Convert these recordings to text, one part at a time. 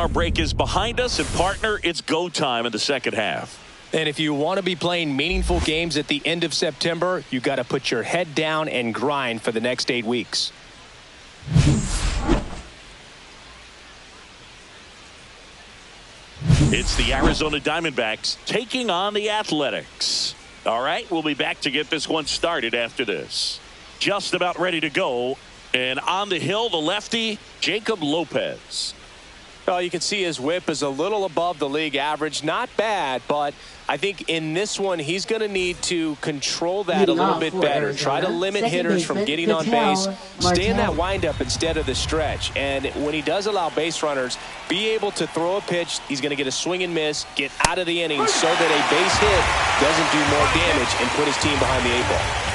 All-Star break is behind us, and partner, it's go time in the second half. And if you want to be playing meaningful games at the end of September, you got to put your head down and grind for the next 8 weeks. It's the Arizona Diamondbacks taking on the Athletics. All right, we'll be back to get this one started after this. Just about ready to go. And on the hill, the lefty, Jacob Lopez. Well, you can see his whip is a little above the league average. Not bad, but I think in this one, he's going to need to control that a little bit better. Try to limit hitters from getting on base. Stay in that windup instead of the stretch. And when he does allow base runners, be able to throw a pitch. He's going to get a swing and miss, get out of the inning so that a base hit doesn't do more damage and put his team behind the 8-ball.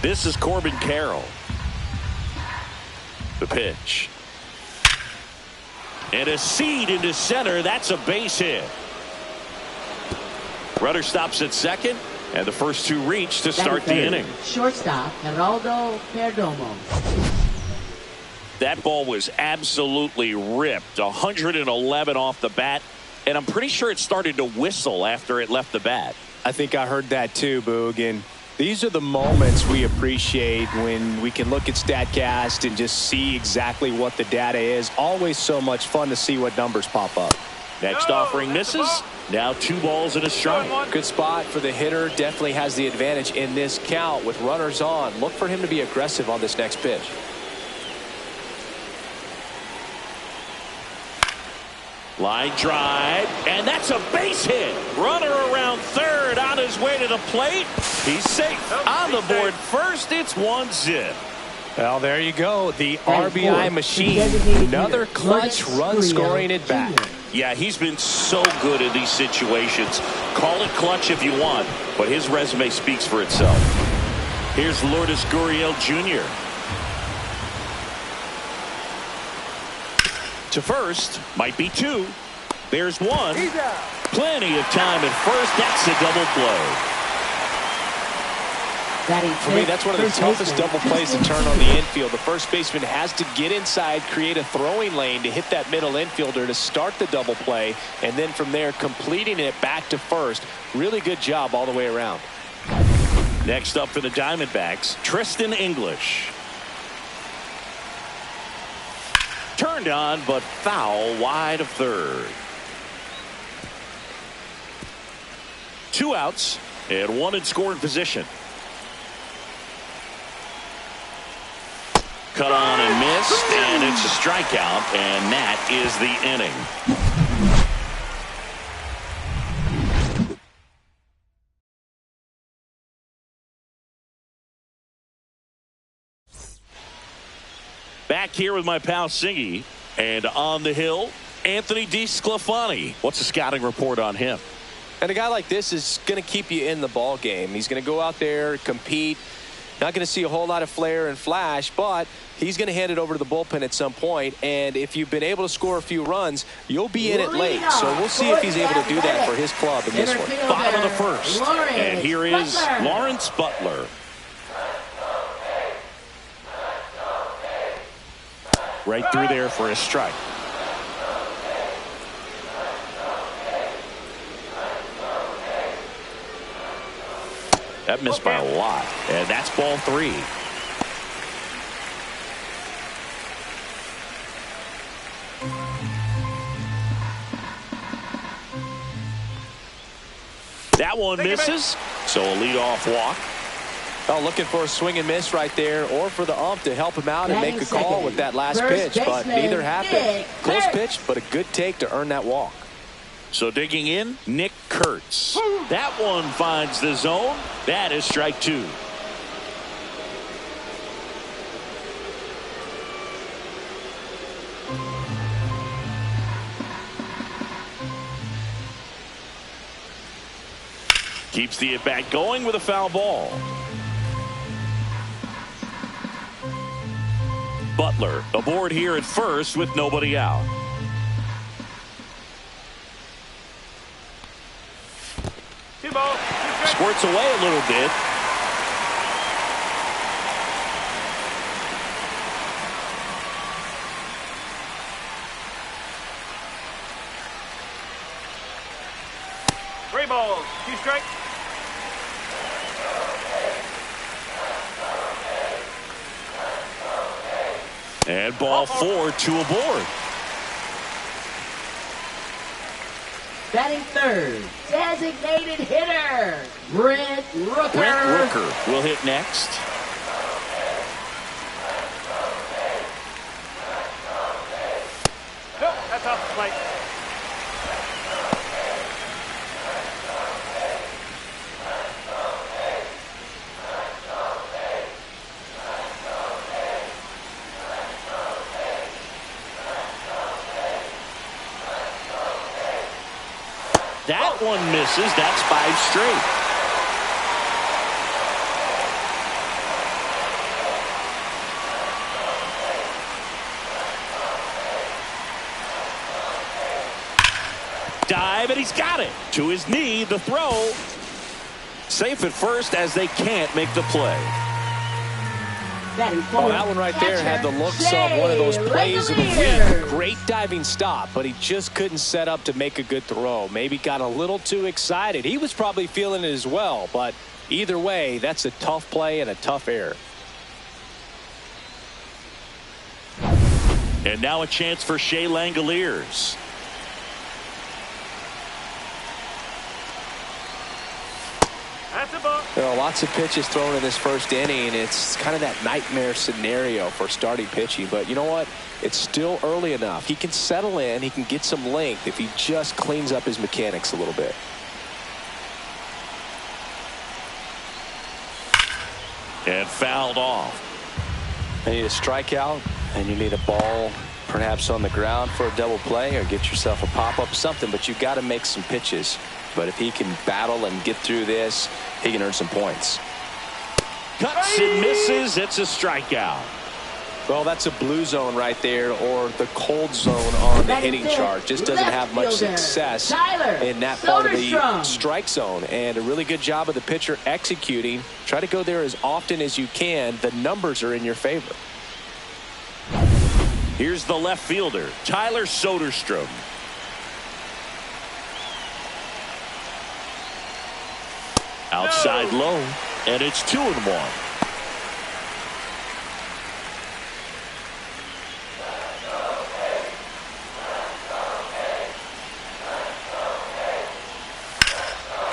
This is Corbin Carroll. The pitch. And a seed into center. That's a base hit. Runner stops at second, and the first two reach to start the inning. Shortstop, Geraldo Perdomo. That ball was absolutely ripped. 111 off the bat, and I'm pretty sure it started to whistle after it left the bat. I think I heard that too, Boog. And these are the moments we appreciate when we can look at StatCast and just see exactly what the data is. Always so much fun to see what numbers pop up. Next offering misses. Now 2 balls and a strike. Good spot for the hitter. Definitely has the advantage in this count with runners on. Look for him to be aggressive on this next pitch. Line drive, and that's a base hit. Runner around third on his way to the plate. He's safe. On the board first, it's 1-0. Well, there you go. The RBI machine. Another clutch run scoring at bat. Yeah, he's been so good in these situations. Call it clutch if you want, but his resume speaks for itself. Here's Lourdes Gurriel Jr. To first, might be 2. There's 1. Plenty of time at first. That's a double play. For me, that's one of the toughest double plays to turn on the infield. The first baseman has to get inside, create a throwing lane to hit that middle infielder to start the double play, and then from there completing it back to first. Really good job all the way around. Next up for the Diamondbacks, Tristan English. Turned on, but foul wide of third. 2 outs and 1 in scoring position. Cut on and missed, and it's a strikeout, and that is the inning. Back here with my pal Singy, and on the hill, Anthony DeSclafani. What's the scouting report on him? And a guy like this is going to keep you in the ball game. He's going to go out there, compete. Not going to see a whole lot of flair and flash, but he's going to hand it over to the bullpen at some point. And if you've been able to score a few runs, you'll be in it late. So we'll see if he's able to do that for his club in this one. Bottom of the first. And here is Lawrence Butler. Right through there for a strike. That missed by a lot. And that's ball 3. That one misses. So a leadoff walk. Well, looking for a swing and miss right there, or for the ump to help him out and make a call with that last pitch, but neither happened. Close pitch, but a good take to earn that walk. So digging in, Nick Kurtz. That one finds the zone. That is strike 2. Keeps the at-bat going with a foul ball. Butler aboard here at first with nobody out. squirts away a little bit. Three balls, 2 strikes. And ball 4, 2 aboard. Batting third, designated hitter, Brent Rooker. Brent Rooker will hit next. Nope, that's off the plate. That one misses. That's 5 straight. Dive, and he's got it. To his knee, the throw. Safe at first as they can't make the play. Well, that one right there had the looks of one of those plays of the week. Great diving stop, but he just couldn't set up to make a good throw. Maybe got a little too excited. He was probably feeling it as well, but either way, that's a tough play and a tough error. And now a chance for Shea Langoliers. That's a ball. There are lots of pitches thrown in this first inning. It's kind of that nightmare scenario for starting pitching. But you know what? It's still early enough. He can settle in. He can get some length if he just cleans up his mechanics a little bit. And fouled off. You need a strikeout, and you need a ball perhaps on the ground for a double play, or get yourself a pop-up, something. But you've got to make some pitches. But if he can battle and get through this, he can earn some points. Cuts and misses. It's a strikeout. Well, that's a blue zone right there, or the cold zone on the hitting chart. Just doesn't have much success in that part of the strike zone. And a really good job of the pitcher executing. Try to go there as often as you can. The numbers are in your favor. Here's the left fielder, Tyler Soderstrom. Outside low, and it's 2-1.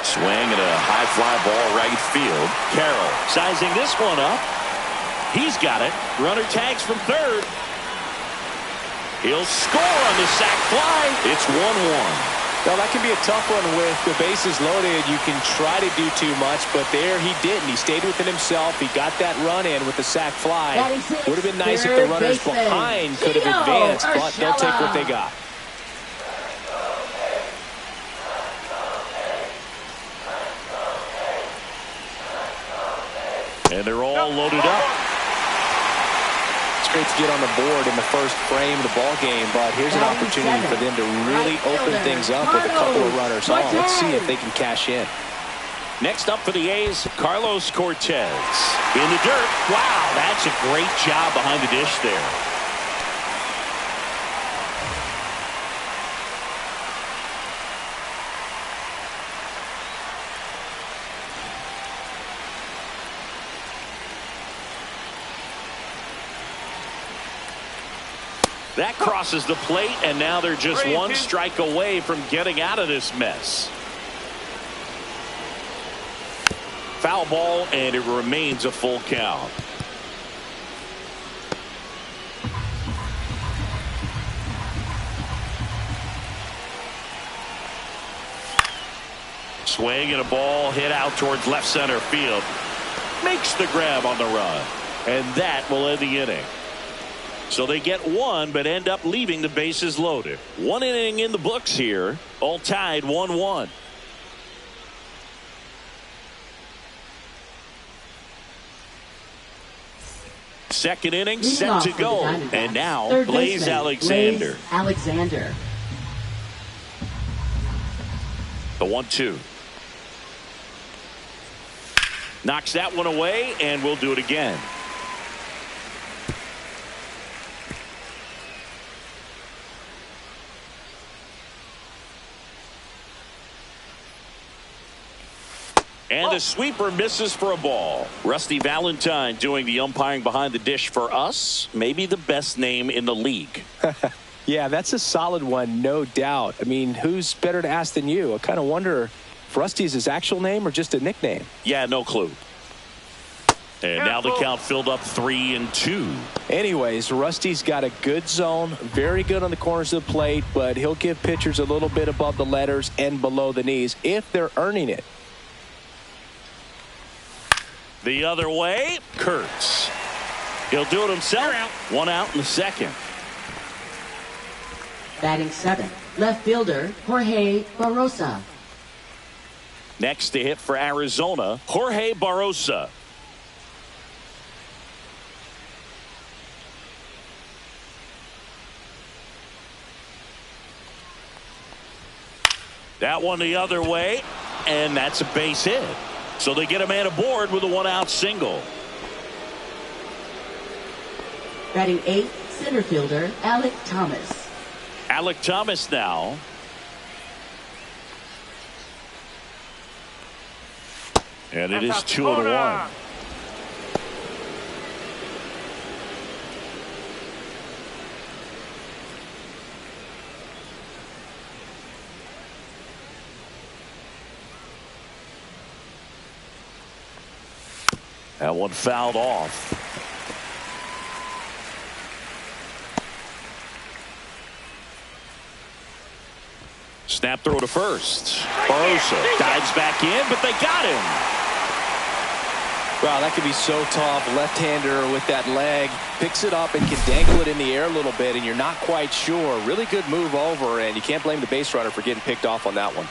Swing and a high fly ball right field. Carroll sizing this one up. He's got it. Runner tags from third. He'll score on the sac fly. It's 1-1. Well, that can be a tough one with the bases loaded. You can try to do too much, but there he didn't. He stayed within himself. He got that run in with the sac fly. Would have been nice if the runners behind could have advanced, but they'll take what they got. And they're all loaded up. Great to get on the board in the first frame of the ball game, but here's an opportunity for them to really open things up with a couple of runners on. Let's see if they can cash in. Next up for the A's, Carlos Cortez. In the dirt. Wow, that's a great job behind the dish there. That crosses the plate, and now they're just 1 strike away from getting out of this mess. Foul ball, and it remains a full count. Swing and a ball hit out towards left center field. Makes the grab on the run, and that will end the inning. So they get 1, but end up leaving the bases loaded. 1 inning in the books here, all tied 1-1. Second inning set to go, and now Blaze Alexander. The 1-2. Knocks that one away, and we'll do it again. And the sweeper misses for a ball. Rusty Valentine doing the umpiring behind the dish for us. Maybe the best name in the league. Yeah, that's a solid one, no doubt. I mean, who's better to ask than you? I kind of wonder if Rusty's his actual name or just a nickname. Yeah, no clue. And now the count filled up 3-2. Anyways, Rusty's got a good zone, very good on the corners of the plate, but he'll give pitchers a little bit above the letters and below the knees if they're earning it. The other way, Kurtz. He'll do it himself. One out in the second. Batting 7, left fielder Jorge Barrosa. Next to hit for Arizona, Jorge Barrosa. That one the other way, and that's a base hit. So they get a man aboard with a one-out single. Batting 8, center fielder Alek Thomas. Alek Thomas now. And it is 2-1. That one fouled off. Snap throw to first. Barrosa dives back in, but they got him. Wow, that could be so tough. Left-hander with that leg. Picks it up and can dangle it in the air a little bit, and you're not quite sure. Really good move over, and you can't blame the base runner for getting picked off on that one.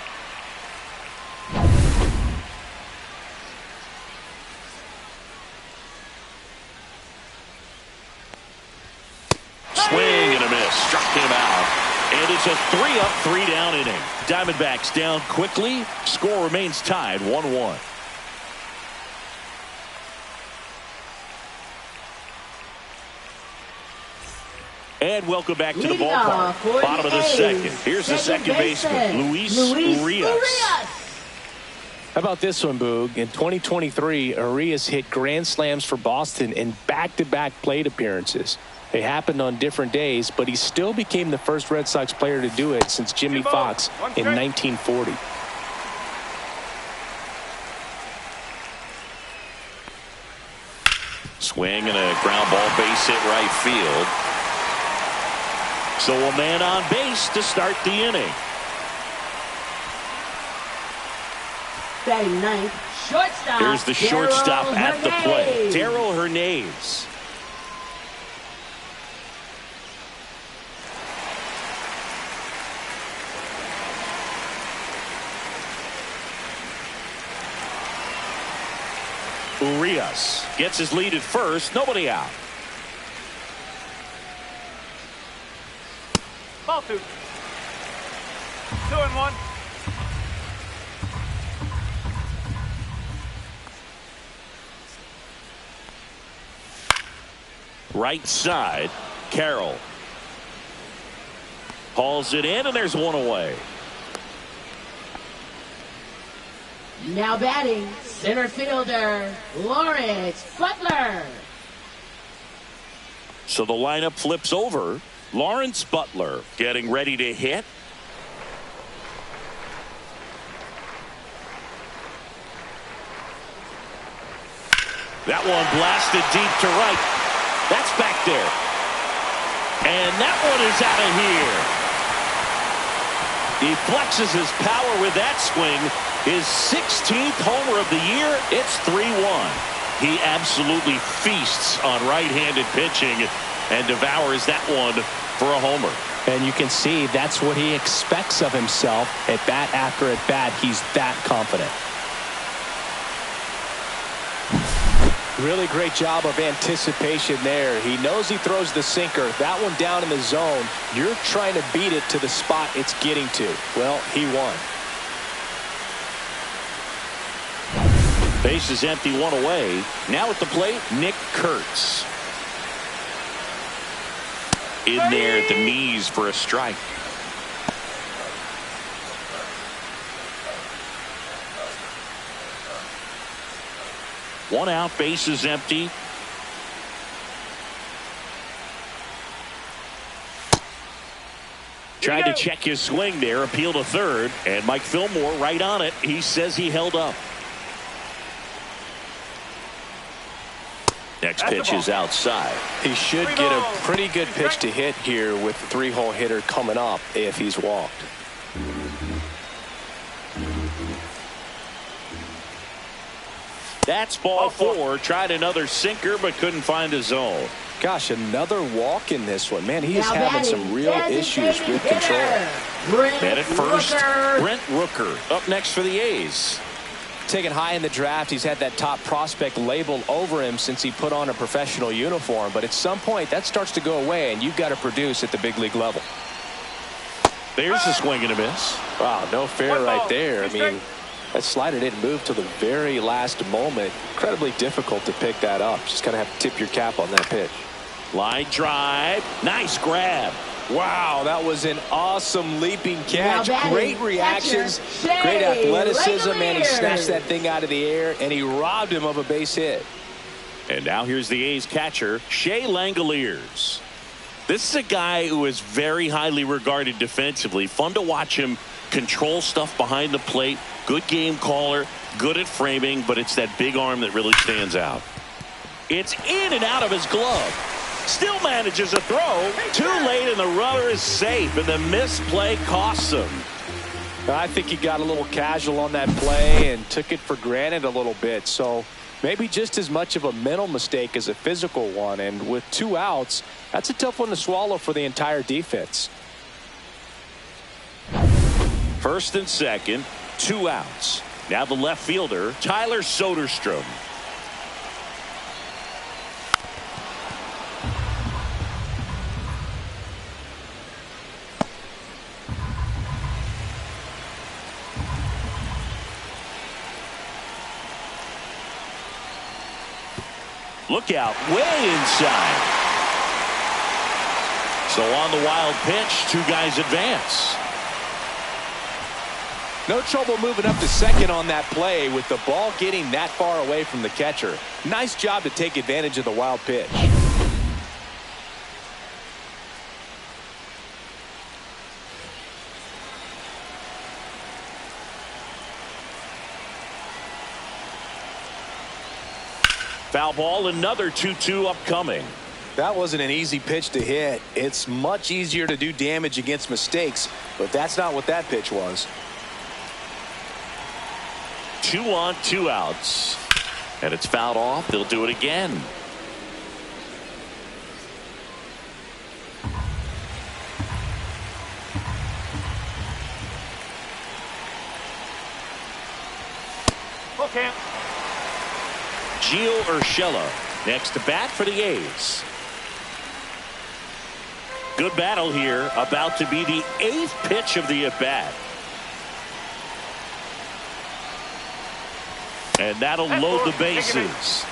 Swing and a miss. Struck him out. And it's a 3-up, 3-down inning. Diamondbacks down quickly. Score remains tied 1-1. And welcome back to the ballpark. Bottom of the second. Here's the second baseman, Luis Urias. How about this one, Boog? In 2023, Urias hit grand slams for Boston in back-to-back plate appearances. They happened on different days, but he still became the first Red Sox player to do it since Jimmy Fox in 1940. Swing and a ground ball, base hit right field. So a man on base to start the inning. Batting 9th, shortstop. Here's the shortstop Darell at the plate. Hernandez. Darell Hernandez. Urias gets his lead at first. Nobody out. Ball 2. 2-1. Right side, Carroll. Hauls it in, and there's one away. Now batting, center fielder Lawrence Butler. So the lineup flips over. Lawrence Butler getting ready to hit. That one blasted deep to right. That's back there. And that one is out of here. He flexes his power with that swing. His 16th homer of the year. It's 3-1. He absolutely feasts on right-handed pitching and devours that one for a homer. And you can see that's what he expects of himself at bat after at bat. He's that confident. Really great job of anticipation there. He knows he throws the sinker. That one down in the zone. You're trying to beat it to the spot it's getting to. Well, he won. Base is empty, one away. Now at the plate, Nick Kurtz. In there at the knees for a strike. One out, base is empty. Tried to check his swing there, appeal to third, and Mike Fillmore right on it. He says he held up. Next pitch is outside. He should get a pretty good pitch to hit here with the 3-hole hitter coming up if he's walked. That's ball 4. Tried another sinker but couldn't find a zone. Gosh, another walk in this one. Man, he is having some real issues with control. And at first, Brent Rooker up next for the A's. Taken high in the draft, he's had that top prospect label over him since he put on a professional uniform. But at some point, that starts to go away, and you've got to produce at the big league level. There's a swing and a miss. Wow, no fair right there. I mean, that slider didn't move till the very last moment. Incredibly difficult to pick that up. Just kind of have to tip your cap on that pitch. Line drive. Nice grab. Wow, that was an awesome leaping catch. Great reactions, catcher, great athleticism, and he Langeliers. snatched that thing out of the air, and he robbed him of a base hit. And now here's the A's catcher, Shea Langeliers. This is a guy who is very highly regarded defensively. Fun to watch him control stuff behind the plate. Good game caller, good at framing, but it's that big arm that really stands out. It's in and out of his glove. Still manages a throw. Too late, and the runner is safe, and the misplay costs him. I think he got a little casual on that play and took it for granted a little bit. So maybe just as much of a mental mistake as a physical one. And with 2 outs, that's a tough one to swallow for the entire defense. First and second, 2 outs. Now the left fielder, Tyler Soderstrom. Look out, way inside. So on the wild pitch, 2 guys advance. No trouble moving up to second on that play with the ball getting that far away from the catcher. Nice job to take advantage of the wild pitch. Foul ball, another 2-2 upcoming. That wasn't an easy pitch to hit. It's much easier to do damage against mistakes, but that's not what that pitch was. 2 on, 2 outs. And it's fouled off. They'll do it again. Okay. Gio Urshela next to bat for the A's. Good battle here. About to be the 8th pitch of the at-bat. And that'll load the bases.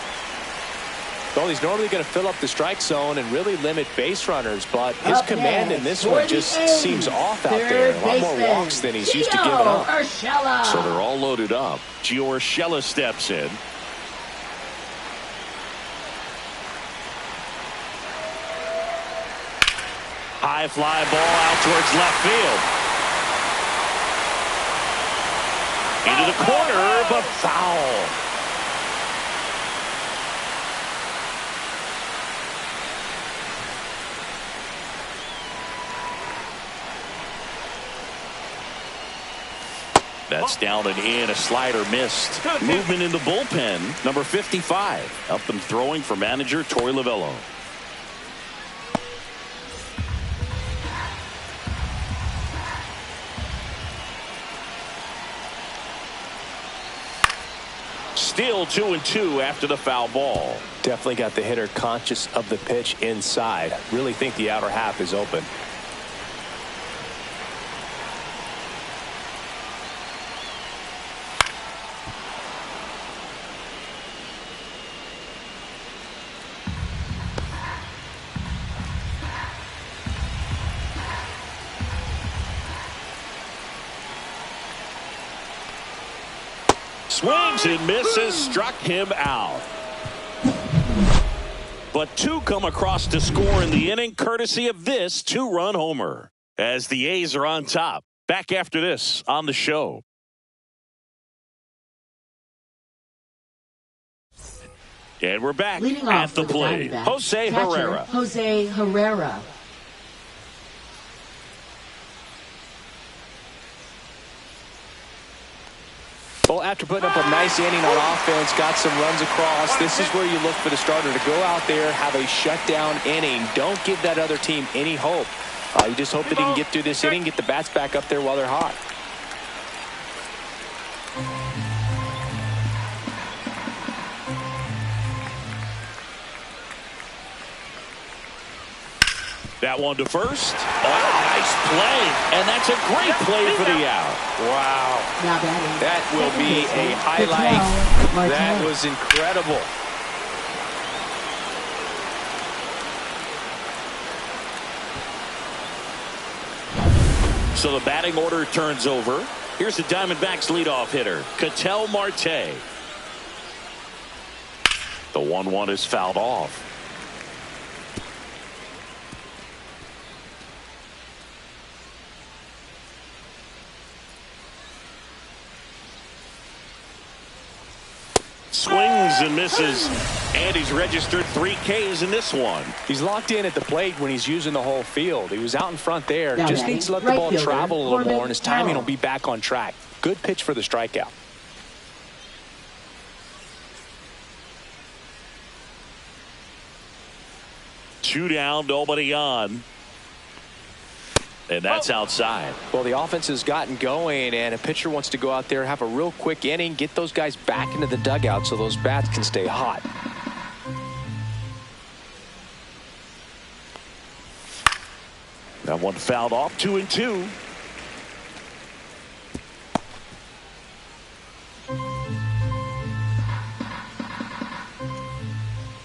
Well, he's normally going to fill up the strike zone and really limit base runners, but his command in this one just seems off out there. A lot more walks than he's used to giving up. So they're all loaded up. Gio Urshela steps in. High fly ball out towards left field. Into the corner, but foul. That's down and in. A slider missed. Movement in the bullpen. Number 55. Up and throwing for manager Torey Lovullo. Still 2-2 after the foul ball. Definitely got the hitter conscious of the pitch inside. Really think the outer half is open. Swings and misses, struck him out. But two come across to score in the inning, courtesy of this two-run homer. As the A's are on top. Back after this on the show. And we're back at the plate. Jose Herrera. Jose Herrera. Well, after putting up a nice inning on offense, got some runs across, this is where you look for the starter to go out there, have a shutdown inning. Don't give that other team any hope. You just hope that he can get through this inning, get the bats back up there while they're hot. That one to first. Oh, nice play. And that's a great play for the out. Wow. That will be a highlight. That was incredible. So the batting order turns over. Here's the Diamondbacks leadoff hitter, Ketel Marte. The 1-1 is fouled off. Swings and misses, and he's registered 3 Ks in this one. He's locked in at the plate when he's using the whole field. He was out in front there. Just needs to let the ball travel a little more, and his timing will be back on track. Good pitch for the strikeout. Two down, nobody on. And that's outside. Well, the offense has gotten going, and a pitcher wants to go out there, have a real quick inning, get those guys back into the dugout so those bats can stay hot. That one fouled off, 2-2.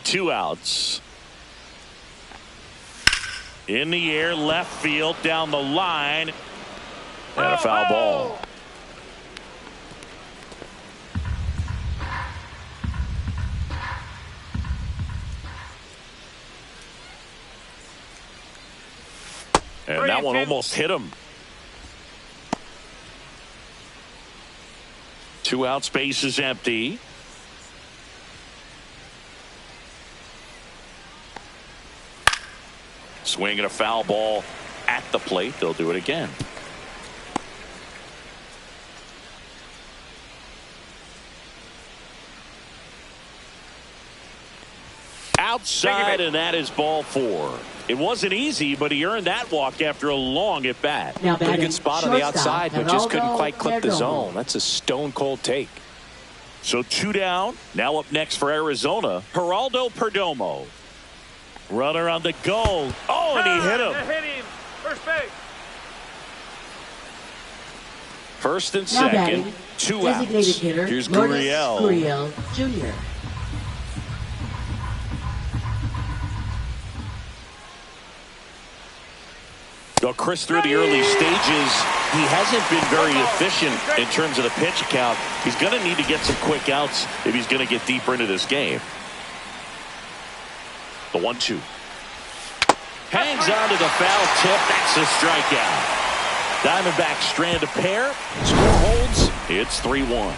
Two outs. In the air, left field, down the line, and a foul ball. And that one almost hit him. 2 out, space is empty. Swinging a foul ball at the plate. They'll do it again. Outside, and that is ball 4. It wasn't easy, but he earned that walk after a long at bat. Pretty good spot on the outside, but just couldn't quite clip the zone. That's a stone cold take. So 2 down. Now up next for Arizona, Geraldo Perdomo. Runner on the go. Oh, and he hit him. First base. First and second. 2 outs. Here's Gurriel Jr. Well, Chris, through the early stages, he hasn't been very efficient in terms of the pitch count. He's going to need to get some quick outs if he's going to get deeper into this game. The 1-2. Hangs on to the foul tip. That's a strikeout. Diamondbacks strand a pair. Score holds. It's 3-1.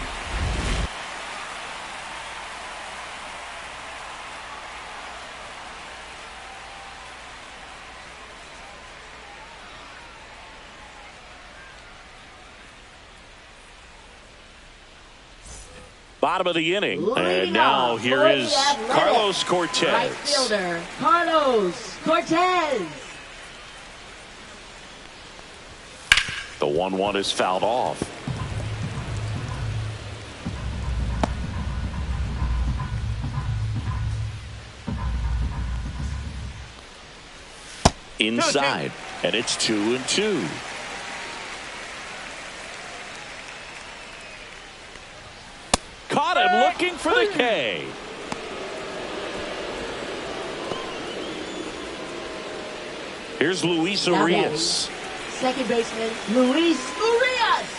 Bottom of the inning. And now here is Carlos Cortez. Right fielder, Carlos Cortez. The 1-1 is fouled off. Inside. And it's 2-2. Caught him looking for the K. Here's Luis Urias. Second baseman, Luis Urias.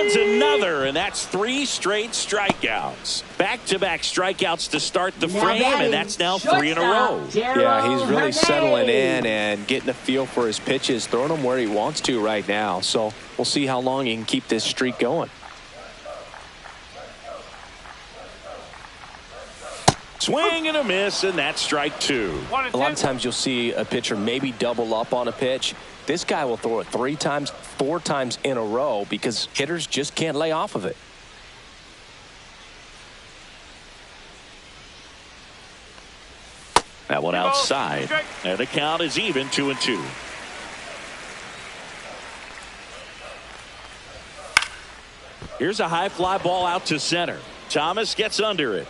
lands another, and that's 3 straight strikeouts. Back-to-back strikeouts to start the frame, and that's now 3 in a row. Yeah, he's really settling in and getting a feel for his pitches, throwing them where he wants to right now. So we'll see how long he can keep this streak going. Swing and a miss, and that's strike 2. A lot of times you'll see a pitcher maybe double up on a pitch. This guy will throw it 3 times, 4 times in a row because hitters just can't lay off of it. That one outside, and the count is even, 2-2. Here's a high fly ball out to center. Thomas gets under it.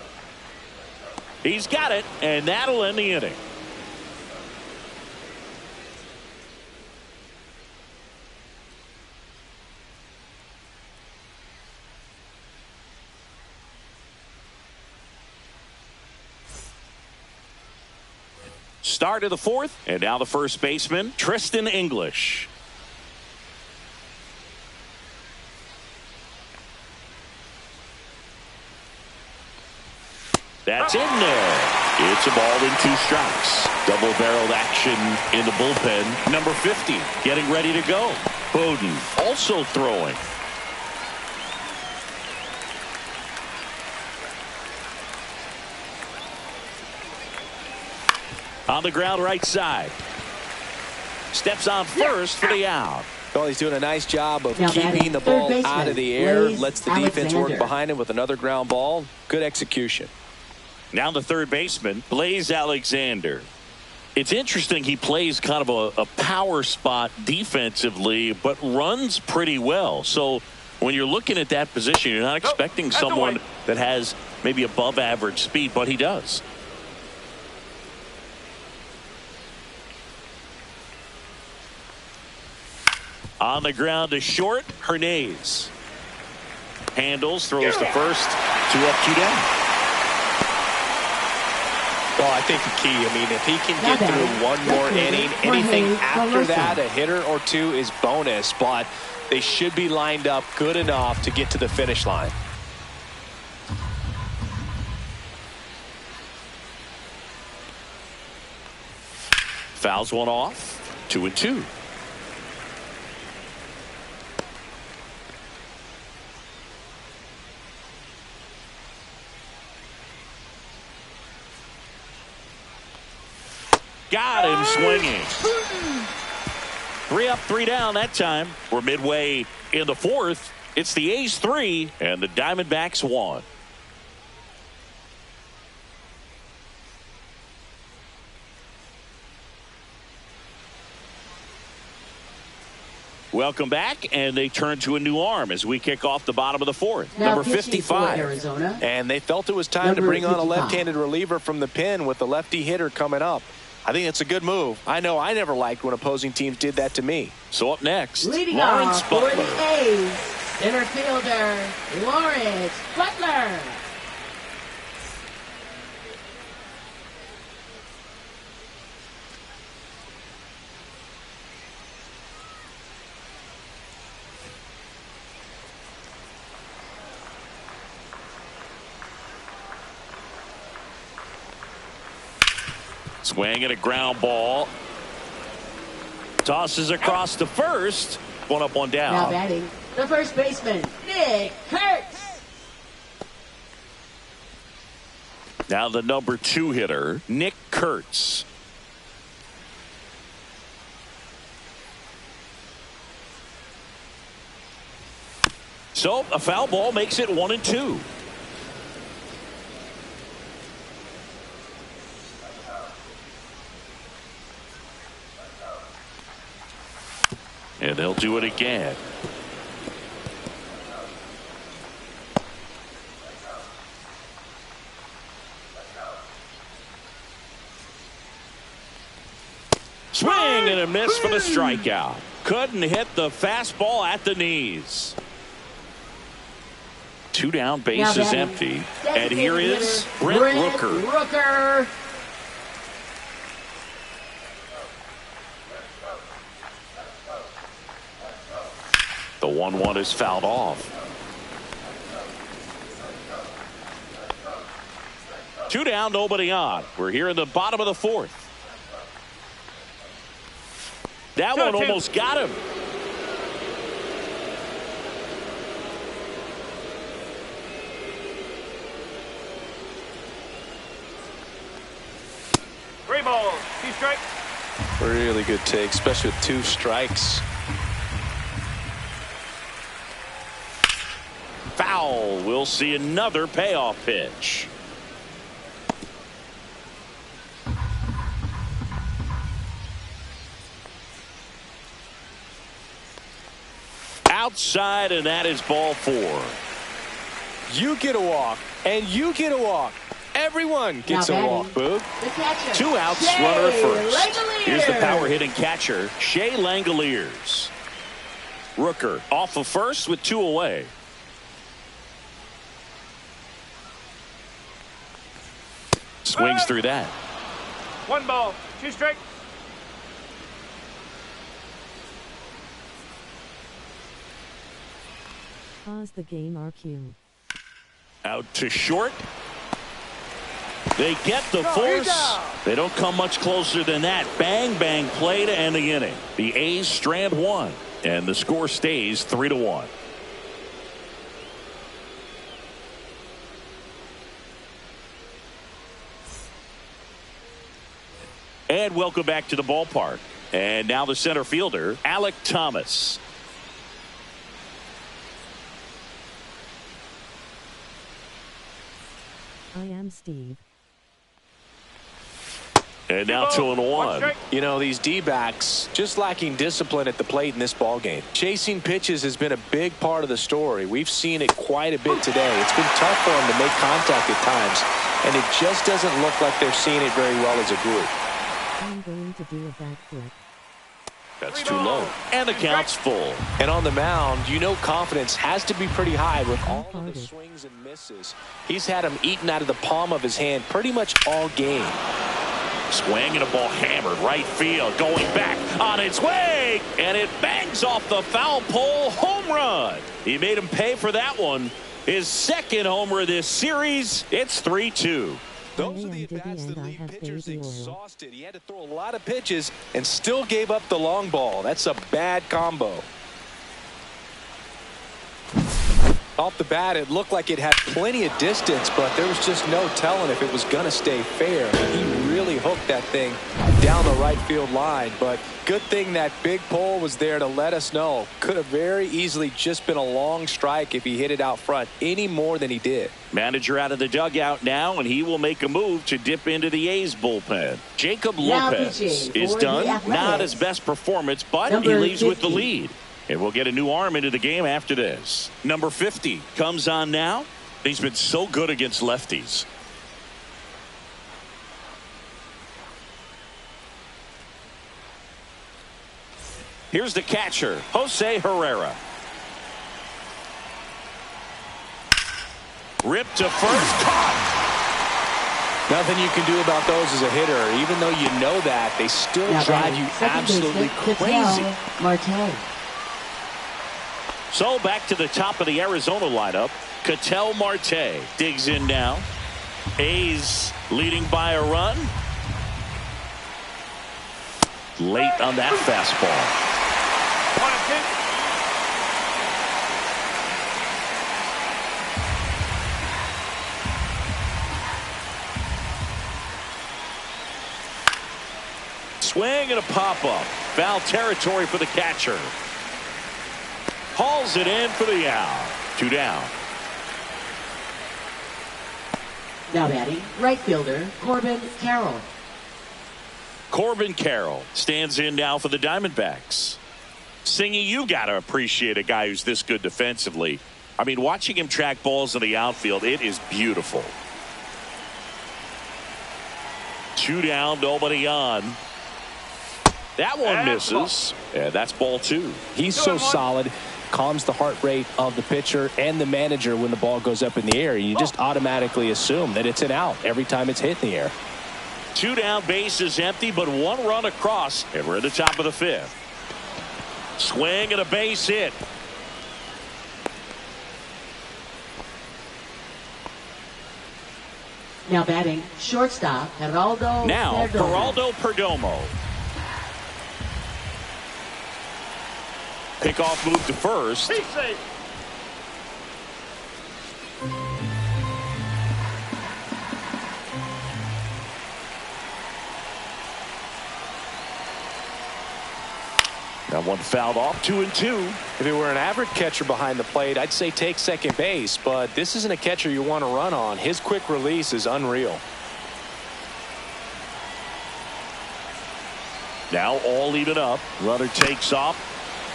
He's got it, and that'll end the inning. Start of the 4th, and now the first baseman, Tristan English. That's in there. It's a ball in 2 strikes. Double-barreled action in the bullpen. Number 50 getting ready to go. Bowden also throwing. On the ground right side. Steps on first for the out. Well, he's doing a nice job of keeping the ball out of the air. Lets the defense work behind him with another ground ball. Good execution. Now the third baseman, Blaze Alexander. It's interesting, he plays kind of a power spot defensively, but runs pretty well. So when you're looking at that position, you're not expecting someone that has maybe above average speed, but he does. On the ground to short, Hernandez. Handles, throws to first, 2 up, 2 down. Well, I think the key, if he can get through one more inning, anything after that, a hitter or 2 is bonus, but they should be lined up good enough to get to the finish line. Fouls one off, 2-2. Got him swinging. 3 up, 3 down that time. We're midway in the 4th. It's the A's 3 and the Diamondbacks 1. Welcome back, and they turn to a new arm as we kick off the bottom of the 4th. Number 55. Arizona. And they felt it was time to bring on a left-handed reliever from the pen with the lefty hitter coming up. I think it's a good move. I know I never liked when opposing teams did that to me. So up next, leading Lawrence off for Butler. the A's, center fielder Lawrence Butler. Swing and a ground ball. Tosses across to first. 1 up, 1 down. Now batting, the first baseman, Nick Kurtz. Now the number 2 hitter, Nick Kurtz. So a foul ball makes it 1-2. And they'll do it again. Swing and a miss for the strikeout. Couldn't hit the fastball at the knees. 2 down, base is empty. And here is Brent Rooker. The 1-1 is fouled off. Two down, nobody on. We're here in the bottom of the fourth. That one almost got him. Three balls, 2 strikes. Really good take, especially with 2 strikes. Foul. We'll see another payoff pitch. Outside, and that is ball 4. You get a walk, and you get a walk. Everyone gets a walk, Boog. 2 outs, runner at first. Here's the power hitting catcher, Shea Langoliers. Rooker off of first with 2 away. Swings through that. 1 ball, 2 strikes. Pause the game, RQ. Out to short. They get the force. They don't come much closer than that. Bang, bang play to end the inning. The A's strand 1, and the score stays 3-1. And welcome back to the ballpark. And now the center fielder, Alek Thomas. I am Steve. And now 2-1. You know, these D-backs just lacking discipline at the plate in this ballgame. Chasing pitches has been a big part of the story. We've seen it quite a bit today. It's been tough for them to make contact at times, and it just doesn't look like they're seeing it very well as a group. I'm going to do a backflip. That's too low. And the count's full. And on the mound, you know confidence has to be pretty high with all of the swings and misses. He's had them eaten out of the palm of his hand pretty much all game. Swing and a ball hammered right field, going back on its way, and it bangs off the foul pole. Home run. He made him pay for that one. His second homer this series. It's 3-2. Those are the at-bats that leave pitchers exhausted. He had to throw a lot of pitches and still gave up the long ball. That's a bad combo. Off the bat, it looked like it had plenty of distance, but there was just no telling if it was going to stay fair. I mean, he really hooked that thing down the right field line, but good thing that big pole was there to let us know. Could have very easily just been a long strike if he hit it out front any more than he did. Manager out of the dugout now, and he will make a move to dip into the A's bullpen. Jacob Lopez is done. Not his best performance, but he leaves with the lead. And we'll get a new arm into the game after this. Number 50 comes on now. He's been so good against lefties. Here's the catcher, Jose Herrera. Ripped to first, caught. Nothing you can do about those as a hitter. Even though you know that, they still drive you absolutely crazy. Marte. So back to the top of the Arizona lineup. Ketel Marte digs in now. A's leading by a run. Late on that fastball. 1-2. Swing and a pop-up. Foul territory for the catcher. Hauls it in for the out. 2 down. Now batting, right fielder, Corbin Carroll. Corbin Carroll stands in now for the Diamondbacks. Singy, you got to appreciate a guy who's this good defensively. I mean, watching him track balls in the outfield, it is beautiful. 2 down, nobody on. That one misses. Yeah, that's ball 2. He's so solid. Calms the heart rate of the pitcher and the manager when the ball goes up in the air. You just automatically assume that it's an out every time it's hit in the air. 2 down, base is empty, but 1 run across, and we're at the top of the 5th. Swing and a base hit. Now batting shortstop Geraldo Now, Perdomo. Geraldo Perdomo. Pickoff move to first. He's safe. That one fouled off, 2-2. If it were an average catcher behind the plate, I'd say take second base, but this isn't a catcher you want to run on. His quick release is unreal. Now all even up. Runner takes off,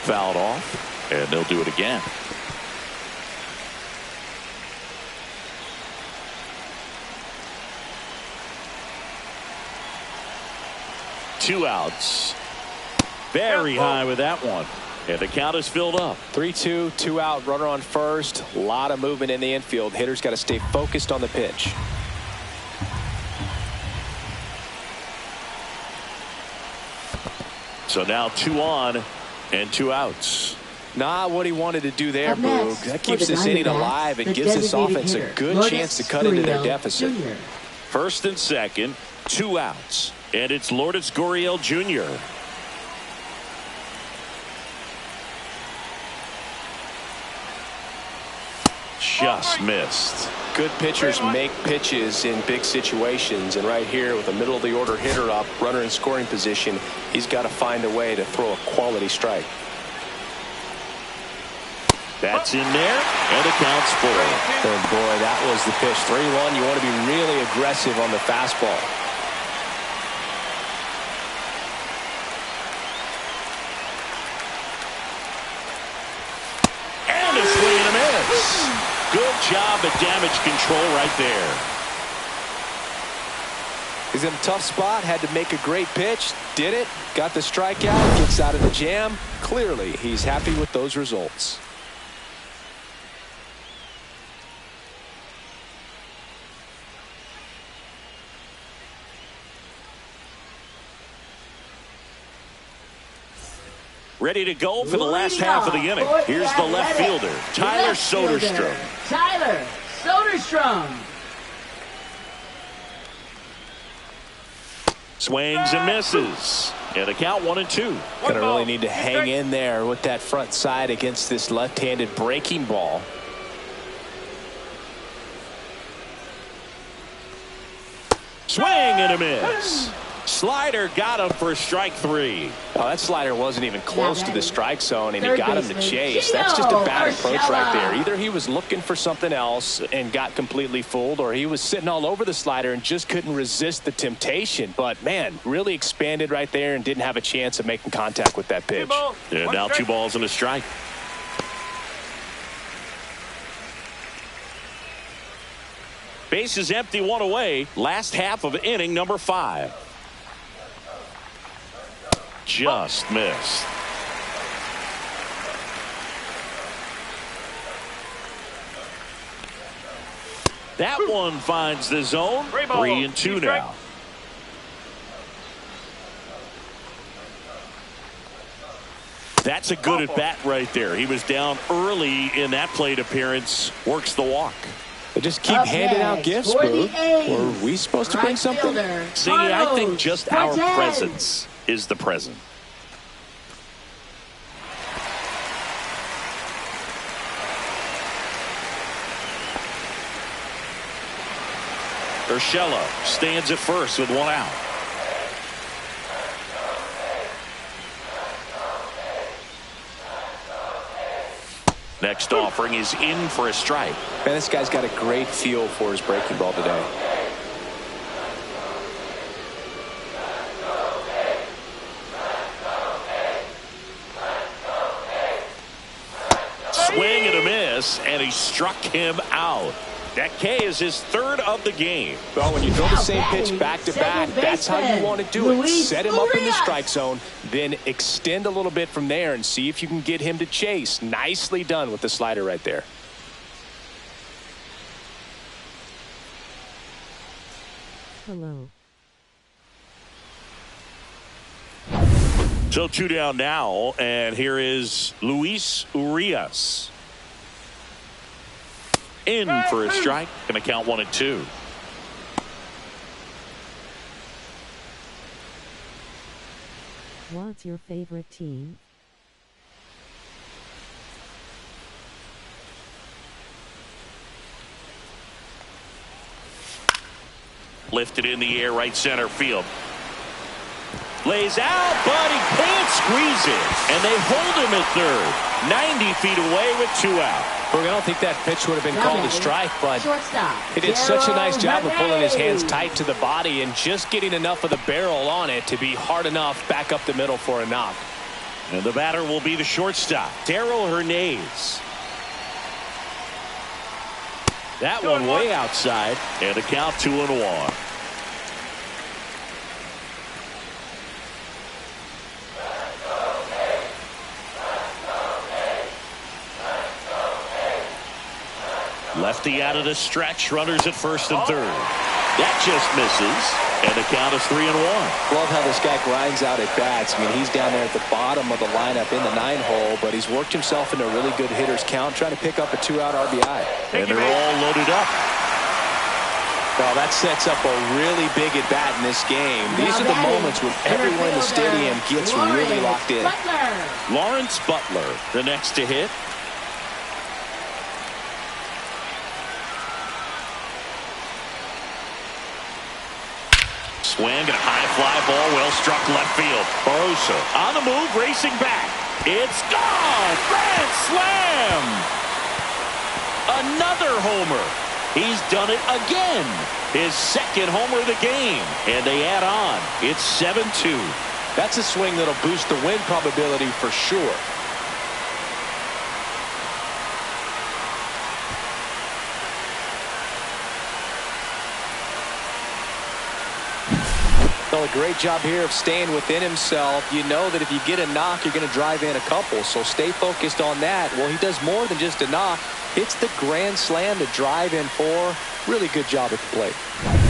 fouled off, and they'll do it again. Two outs. Very high with that one. And the count is filled up. 3-2, 2 out, runner on first. A lot of movement in the infield. Hitter's got to stay focused on the pitch. So now 2 on and 2 outs. Not what he wanted to do there, Up next, Boog. That for keeps the this inning Diamondbacks, alive and the gives this designated offense a hitter, good Lourdes chance to cut into their Gurriel deficit. Jr. First and second, 2 outs. And it's Lourdes Gurriel Jr. Just missed. Good pitchers make pitches in big situations, and right here with a middle of the order hitter up, runner in scoring position, he's got to find a way to throw a quality strike. That's in there, and the count's full. And boy, that was the pitch. 3-1. You want to be really aggressive on the fastball. And a swing and a miss. Good job at damage control right there. He's in a tough spot, had to make a great pitch, did it, got the strikeout, gets out of the jam. Clearly, he's happy with those results. Ready to go for the last half of the inning. Here's the left fielder, Tyler Soderstrom. Tyler Soderstrom. Swings and misses. And the count 1-2. Gonna really need to hang in there with that front side against this left-handed breaking ball. Swing and a miss. Slider got him for strike 3. Oh, that slider wasn't even close to the strike zone, and he Third got him to baseman, chase. Gio That's just a bad approach Urshela. right there. Either he was looking for something else and got completely fooled, or he was sitting all over the slider and just couldn't resist the temptation. But, man, really expanded right there and didn't have a chance of making contact with that pitch. And now 2 balls and a strike. Base is empty, 1 away. Last half of inning number 5. Just missed. That one finds the zone. 3-2 now. That's a good at bat right there. He was down early in that plate appearance. Works the walk. They just keep Up handing out next, gifts, for the Boo. A's, Were we supposed to bring right something? fielder, See, I think Carlos just our Cortez. presence is the present. Urshela stands at first with 1 out. Next offering is in for a strike. Man, this guy's got a great feel for his breaking ball today. Swing and a miss, and he struck him out. That K is his 3rd of the game. Well, when you throw the same pitch back to back, that's how you want to do it. Luis Set him up in the Urias. strike zone, then extend a little bit from there and see if you can get him to chase. Nicely done with the slider right there. Hello. So 2 down now, and here is Luis Urias. In for a strike, going to count 1-2. What's your favorite team? Lifted in the air, right center field. Lays out, but he can't squeeze it. And they hold him at third. 90 feet away with 2 out. I don't think that pitch would have been called a strike, but Shortstop, he did such a nice job of pulling his hands Hernandez. tight to the body and just getting enough of the barrel on it to be hard enough back up the middle for a knock. And the batter will be the shortstop, Darell Hernandez. That one way outside, and a count 2-1. Lefty out of the stretch, runners at first and third. That just misses, and the count is 3-1. Love how this guy grinds out at bats. I mean, he's down there at the bottom of the lineup in the 9-hole, but he's worked himself into a really good hitter's count, trying to pick up a 2-out RBI. And they're all loaded up. Well, that sets up a really big at bat in this game. These are the moments when everyone in the stadium gets really locked in. Lawrence Butler, the next to hit. Swing and a high fly ball, well struck left field. Barosa on the move, racing back. It's gone! Grand slam! Another homer. He's done it again. His second homer of the game. And they add on. It's 7-2. That's a swing that'll boost the win probability for sure. A great job here of staying within himself. You know that if you get a knock, you're going to drive in a couple, so stay focused on that. Well, he does more than just a knock. It's the grand slam to drive in 4. Really good job at the plate.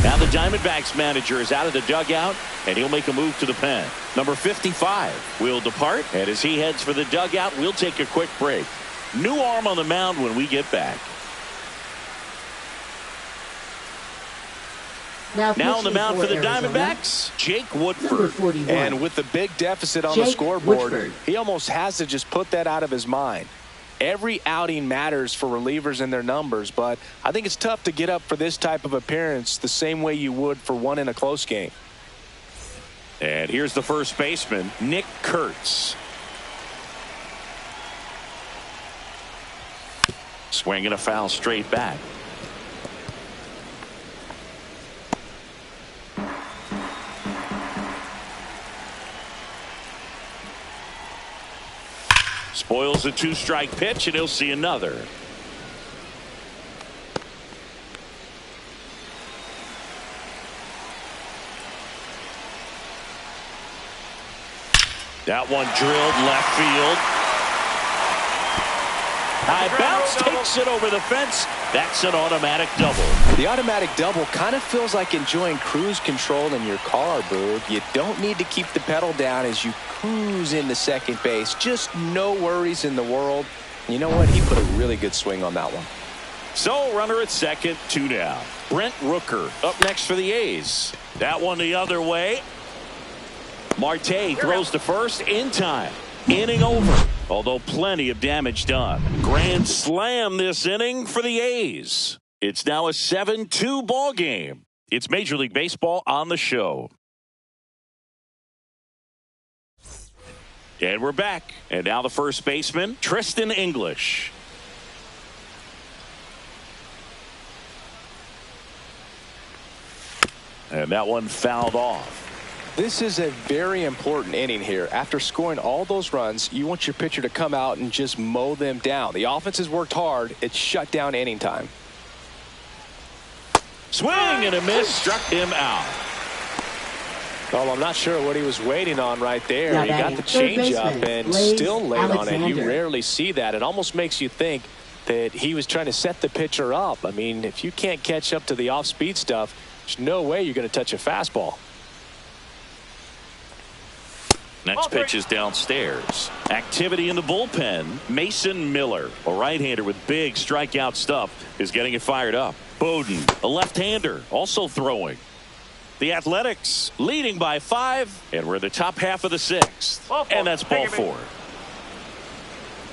Now the Diamondbacks manager is out of the dugout, and he'll make a move to the pen. Number 55 will depart, and as he heads for the dugout, we'll take a quick break. New arm on the mound when we get back. Now on the mound for the Diamondbacks, Jake Woodford. And with the big deficit on the scoreboard, he almost has to just put that out of his mind. Every outing matters for relievers and their numbers, but I think it's tough to get up for this type of appearance the same way you would for one in a close game. And here's the first baseman, Nick Kurtz. Swinging a foul straight back. Spoils a 2-strike pitch, and he'll see another. That one drilled left field. High bounce, takes it over the fence. That's an automatic double. The automatic double kind of feels like enjoying cruise control in your car, Boog. You don't need to keep the pedal down as you cruise into second base. Just no worries in the world. You know what? He put a really good swing on that one. So runner at second, 2 down. Brent Rooker up next for the A's. That one the other way. Marte throws to first in time. Inning over, although plenty of damage done. Grand slam this inning for the A's. It's now a 7-2 ball game. It's Major League Baseball on the show. And we're back. And now the first baseman, Tristan English. And that one fouled off. This is a very important inning here. After scoring all those runs, you want your pitcher to come out and just mow them down. The offense has worked hard. It's shut down inning time. Swing and a miss, struck him out. Well, I'm not sure what he was waiting on right there. He got the changeup and still laid on it. You rarely see that. It almost makes you think that he was trying to set the pitcher up. I mean, if you can't catch up to the off-speed stuff, there's no way you're going to touch a fastball. Next pitch is downstairs. Activity in the bullpen. Mason Miller, a right-hander with big strikeout stuff, is getting it fired up. Bowden, a left-hander, also throwing. The Athletics leading by 5, and we're in the top half of the 6th. And that's ball 4.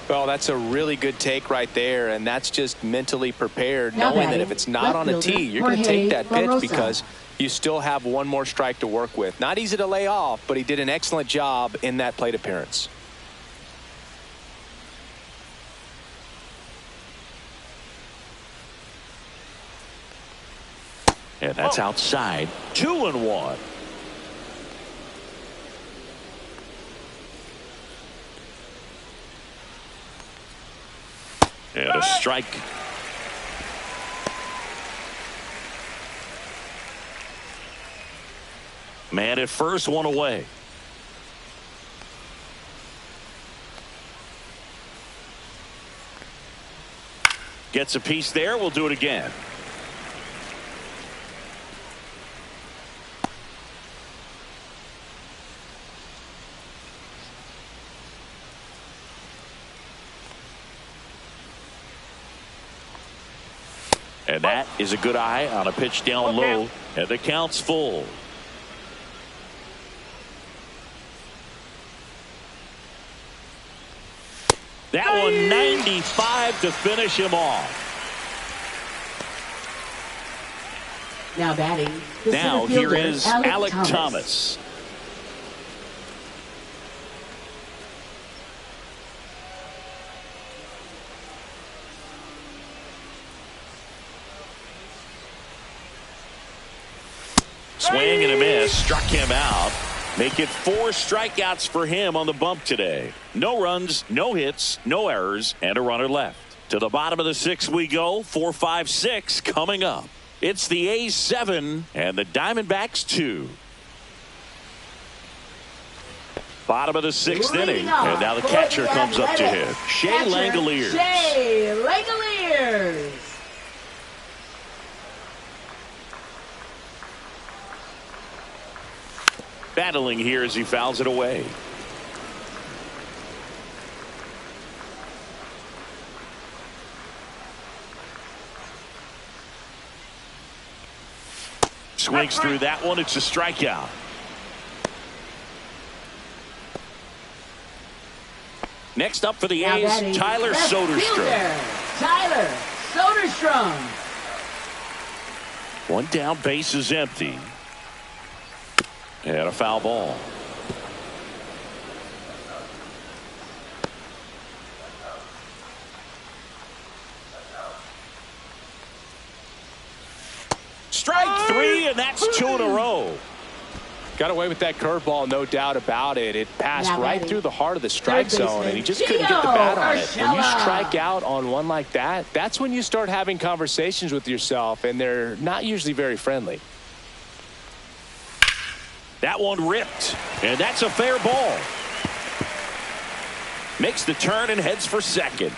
Well, that's a really good take right there, and that's just mentally prepared, knowing that if it's not on a tee, you're going to take that pitch because you still have one more strike to work with. Not easy to lay off, but he did an excellent job in that plate appearance. And that's outside. 2-1. And a strike. Man at first, 1 away. Gets a piece there. We'll do it again. And that is a good eye on a pitch down low, and the count's full. That one 95 to finish him off. Now batting. Now here is Alek Thomas. Swing and a miss, struck him out. Make it 4 strikeouts for him on the bump today. No runs, no hits, no errors, and a runner left. To the bottom of the 6th we go. 4, 5, 6 coming up. It's the A's 7 and the Diamondbacks 2. Bottom of the 6th inning, and now the catcher comes up to hit. Shea Langeliers. Shea Langeliers. Battling here as he fouls it away. Swings through that one. It's a strikeout. Next up for the A's, Tyler Soderstrom. Tyler Soderstrom. One down, base is empty. And a foul ball. Strike 3, and that's 2 in a row. Got away with that curveball, no doubt about it. It passed right through the heart of the strike zone, and he just couldn't get the bat on it. When you strike out on one like that, that's when you start having conversations with yourself, and they're not usually very friendly. That one ripped, and that's a fair ball. Makes the turn and heads for second.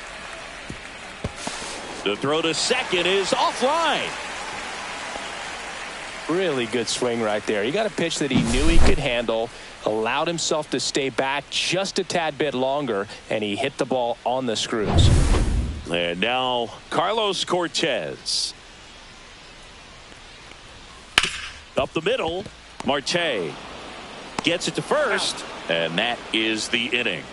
The throw to second is offline. Really good swing right there. He got a pitch that he knew he could handle, allowed himself to stay back just a tad bit longer, and he hit the ball on the screws. And now Carlos Cortez. Up the middle. Marte gets it to first, and that is the inning.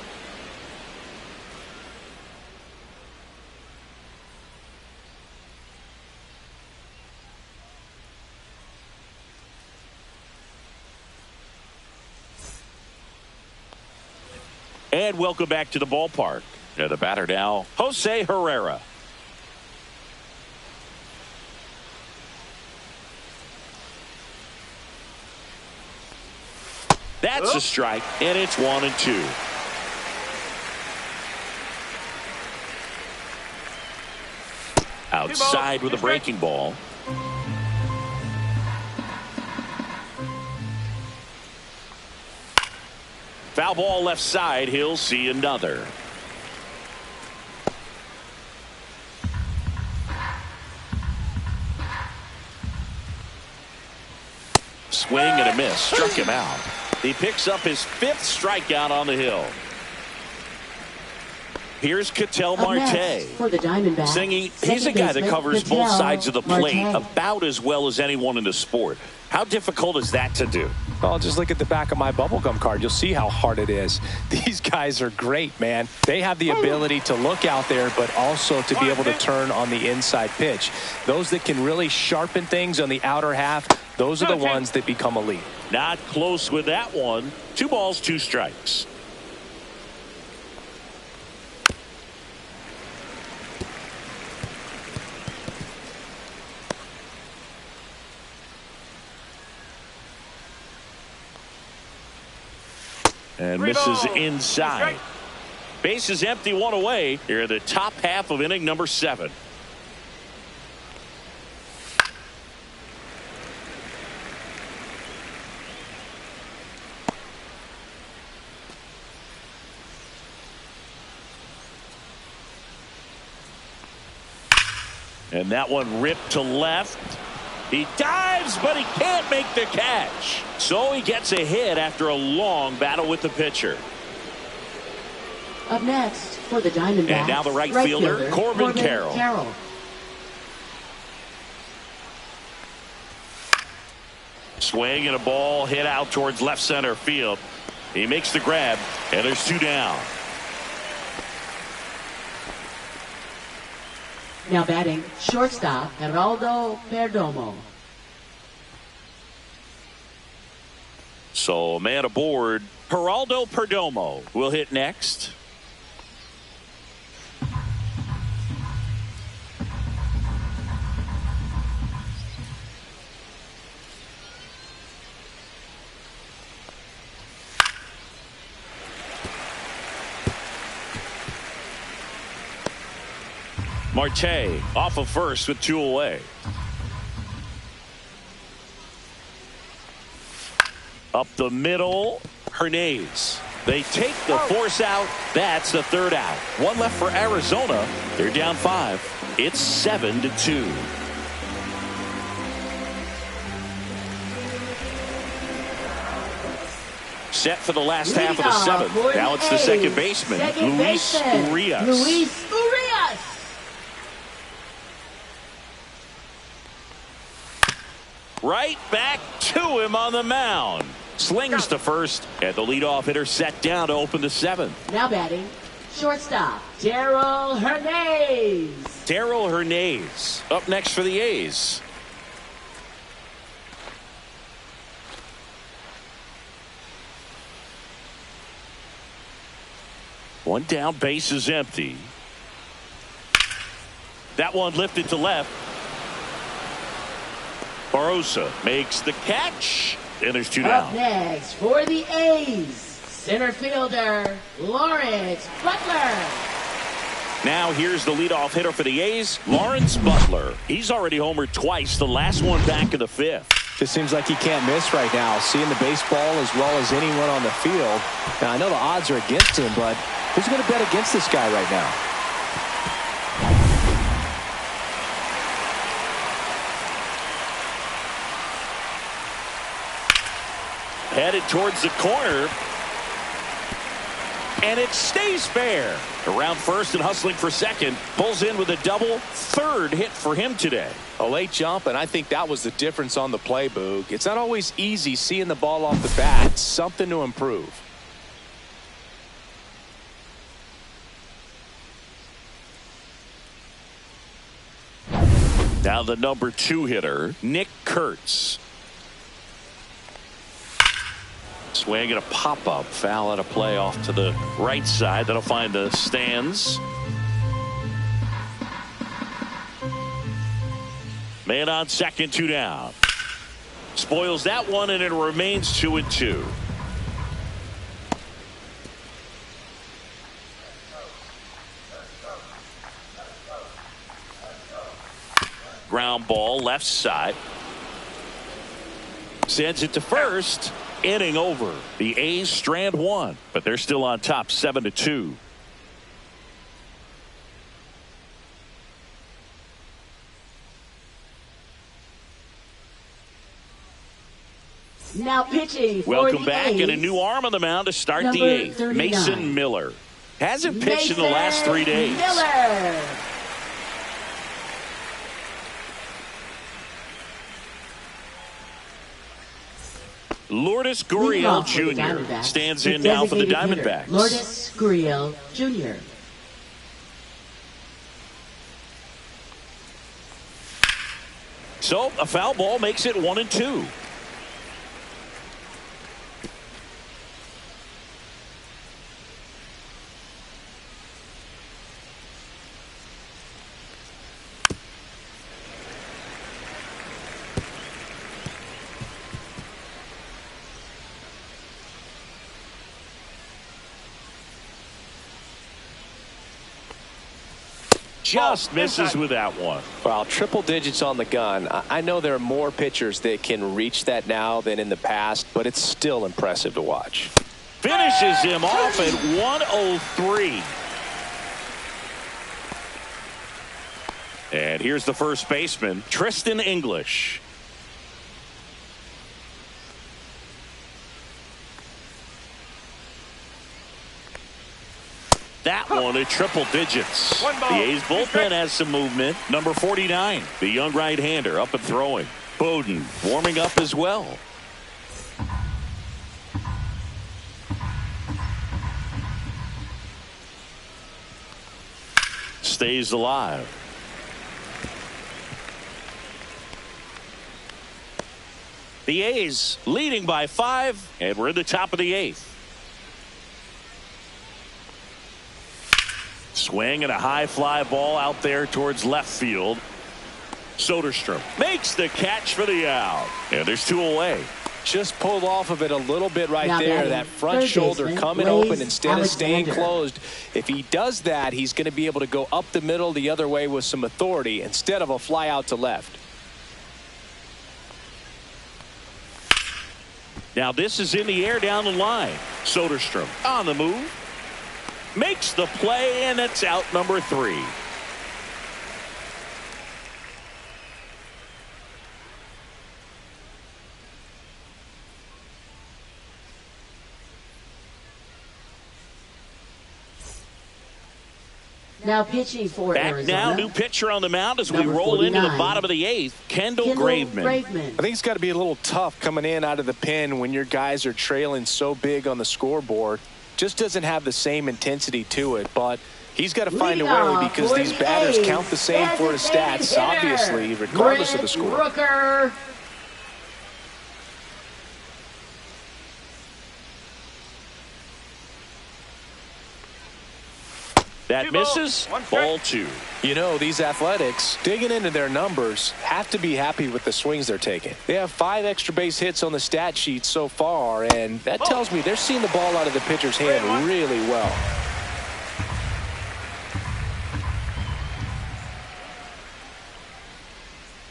And welcome back to the ballpark. And the batter now, Jose Herrera. That's a strike, and it's 1-2. Outside with a breaking ball. Foul ball left side. He'll see another. Swing and a miss. Struck him out. He picks up his 5th strikeout on the hill. Here's Ketel Up next, Marte. for the Diamondbacks, Singing, he's second a guy that baseman, covers both Ketel sides of the plate Marte. about as well as anyone in the sport. How difficult is that to do? Well, just look at the back of my bubblegum card. You'll see how hard it is. These guys are great, man. They have the ability to look out there, but also to be able to turn on the inside pitch. Those that can really sharpen things on the outer half, those are the ones that become elite. Not close with that one. 2 balls, 2 strikes. And misses inside. Base is empty, 1 away. Here in the top half of inning number 7. And that one ripped to left. He dives, but he can't make the catch. So he gets a hit after a long battle with the pitcher. Up next, for the Diamondbacks, And now the right fielder, Corbin Carroll. Swing and a ball hit out towards left center field. He makes the grab, and there's 2 down. Now batting, shortstop, Geraldo Perdomo. So a man aboard. Geraldo Perdomo will hit next. Marte off of first with 2 away. Up the middle, Hernandez. They take the force out. That's the 3rd out. 1 left for Arizona. They're down 5. It's 7-2. Set for the last half of the 7th. Now it's the second baseman, Luis Urias. Luis Urias. Right back to him on the mound. Slings to first, and the leadoff hitter set down to open the 7th. Now batting, shortstop, Darrell Hernandez. Darrell Hernandez up next for the A's. One down, base is empty. That one lifted to left. Barosa makes the catch, and there's 2 down. Up next for the A's, center fielder, Lawrence Butler. Now here's the leadoff hitter for the A's, Lawrence Butler. He's already homered twice, the last one back in the 5th. Just seems like he can't miss right now, seeing the baseball as well as anyone on the field. Now I know the odds are against him, but who's going to bet against this guy right now? Headed towards the corner. And it stays fair. Around first and hustling for second. Pulls in with a double. 3rd hit for him today. A late jump, and I think that was the difference on the play, Boog. It's not always easy seeing the ball off the bat. Something to improve. Now the number 2 hitter, Nick Kurtz. Swing and a pop-up. Foul at a play off to the right side. That'll find the stands. Man on second, 2 down. Spoils that one, and it remains 2-2. Ground ball left side. Sends it to first. Inning over. The A's strand 1, but they're still on top 7-2. Now pitching for Welcome the back, A's, and a new arm on the mound to start the number 8th. 39. Mason Miller. Hasn't pitched in the last 3 days. Miller. Lourdes Leading Gurriel off for the Jr. Diamondbacks, stands the in now for the designated hitter, Diamondbacks. Lourdes Gurriel Jr. So a foul ball makes it 1-2. Just misses with that one. Well, triple digits on the gun. I know there are more pitchers that can reach that now than in the past, but it's still impressive to watch. Finishes him off at 103. And here's the first baseman, Tristan English. That one at triple digits. The A's bullpen has some movement. Number 49, the young right-hander, up and throwing. Bowden warming up as well. Stays alive. The A's leading by 5, and we're in the top of the 8th. Swing and a high fly ball out there towards left field. Soderstrom makes the catch for the out. And there's 2 away. Just pulled off of it a little bit right Now there. batting, That front third shoulder baseman, coming Blaise open instead of staying Alexander. closed. If he does that, he's going to be able to go up the middle the other way with some authority instead of a fly out to left. Now this is in the air down the line. Soderstrom on the move. Makes the play, and it's out number 3. Now pitching for Back Arizona. now, new pitcher on the mound as we Number roll into the 49, bottom of the 8th. Kendall Kendall Graveman. Graveman. I think it's got to be a little tough coming in out of the pen when your guys are trailing so big on the scoreboard. Just doesn't have the same intensity to it, but he's got to find a Leading way off because for these the batters A's, count the same for his designated stats, hitter, obviously, regardless of the Brent score. Rooker. That 2 balls, misses. 1 strike. Ball 2. You know, these Athletics, digging into their numbers, have to be happy with the swings they're taking. They have 5 extra base hits on the stat sheet so far, and that tells me they're seeing the ball out of the pitcher's hand really well.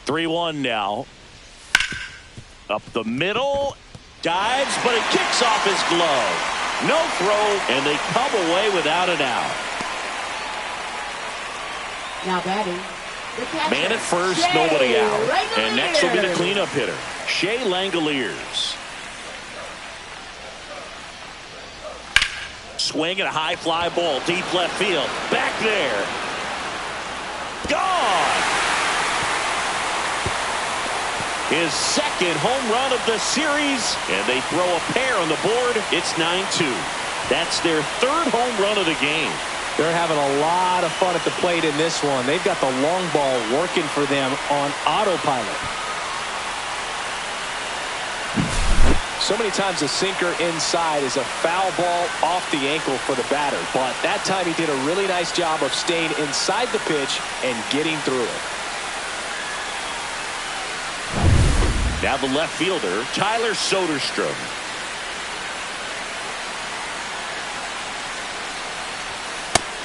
Three-one now. Up the middle. Dives, but it kicks off his glove. No throw, and they come away without an out. Now batting. The catcher, Man at first, Shea nobody out. Langoliers. And next will be the cleanup hitter, Shea Langoliers. Swing and a high fly ball, deep left field. Back there. Gone. His second home run of the series, and they throw a pair on the board. It's 9-2. That's their 3rd home run of the game. They're having a lot of fun at the plate in this one. They've got the long ball working for them on autopilot. So many times a sinker inside is a foul ball off the ankle for the batter. But that time he did a really nice job of staying inside the pitch and getting through it. Now the left fielder, Tyler Soderstrom.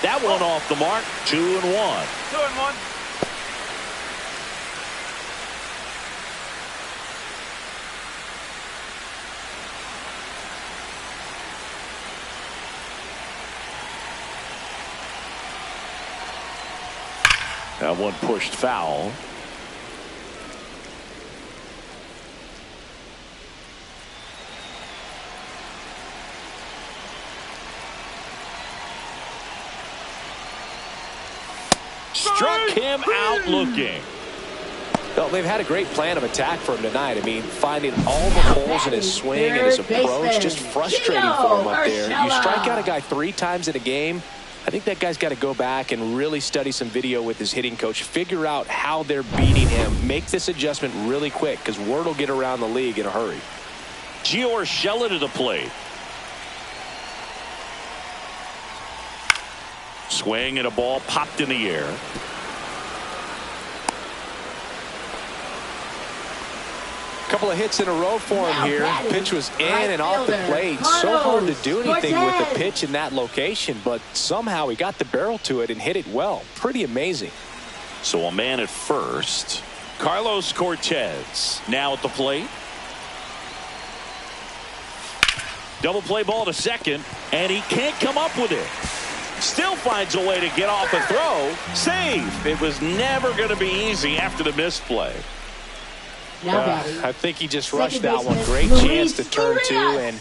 That one off the mark, 2-1. 2-1. That one pushed foul. Struck him out looking. Well, they've had a great plan of attack for him tonight. I mean, finding all the holes in his swing and his approach, just frustrating for him up there. You strike out a guy 3 times in a game, I think that guy's got to go back and really study some video with his hitting coach, figure out how they're beating him, make this adjustment really quick, because word will get around the league in a hurry. Gio Urshela to the plate. Swing and a ball popped in the air. Couple of hits in a row for him here. Pitch was in and off the plate. So hard to do anything with the pitch in that location, but somehow he got the barrel to it and hit it well. Pretty amazing. So a man at first. Carlos Cortez now at the plate. Double play ball to second, and he can't come up with it. Still finds a way to get off a throw. Save. It was never going to be easy after the misplay. I think he just rushed that one. Great chance to turn to, and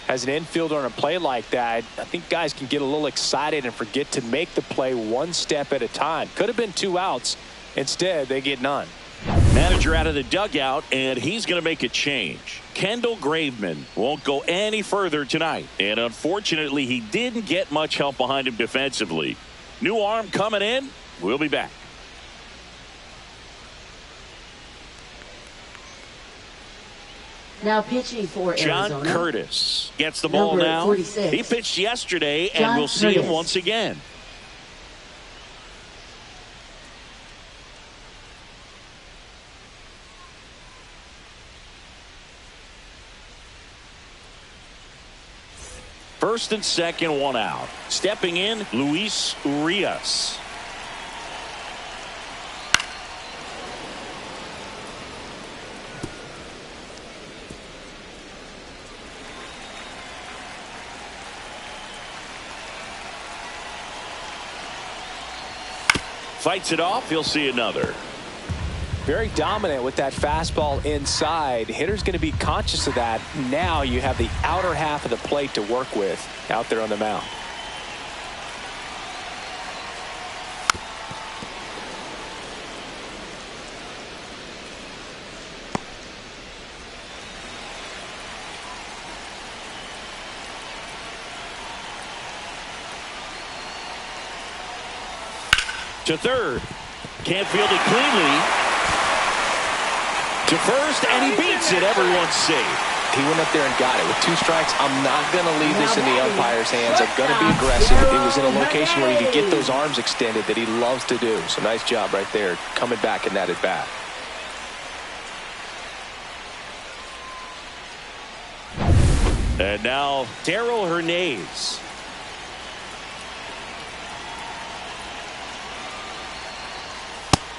as an infielder on a play like that, I think guys can get a little excited and forget to make the play one step at a time. Could have been 2 outs. Instead, they get none. Manager out of the dugout, and he's going to make a change. Kendall Graveman won't go any further tonight, and unfortunately, he didn't get much help behind him defensively. New arm coming in. We'll be back. Now pitching for John Arizona. Curtis gets the ball Number now. 46. He pitched yesterday, and John we'll see him Curtis. once again. First and second, 1 out. Stepping in, Luis Urias. Fights it off. He'll see another. Very dominant with that fastball inside. Hitter's going to be conscious of that. Now you have the outer half of the plate to work with out there on the mound. To third. Can't field it cleanly. To first, and he beats it. Everyone's safe. He went up there and got it. With 2 strikes, I'm not going to leave this in the umpire's hands. I'm going to be aggressive. It was in a location where he could get those arms extended that he loves to do. So nice job right there, coming back in that at bat. And now Darell Hernandez.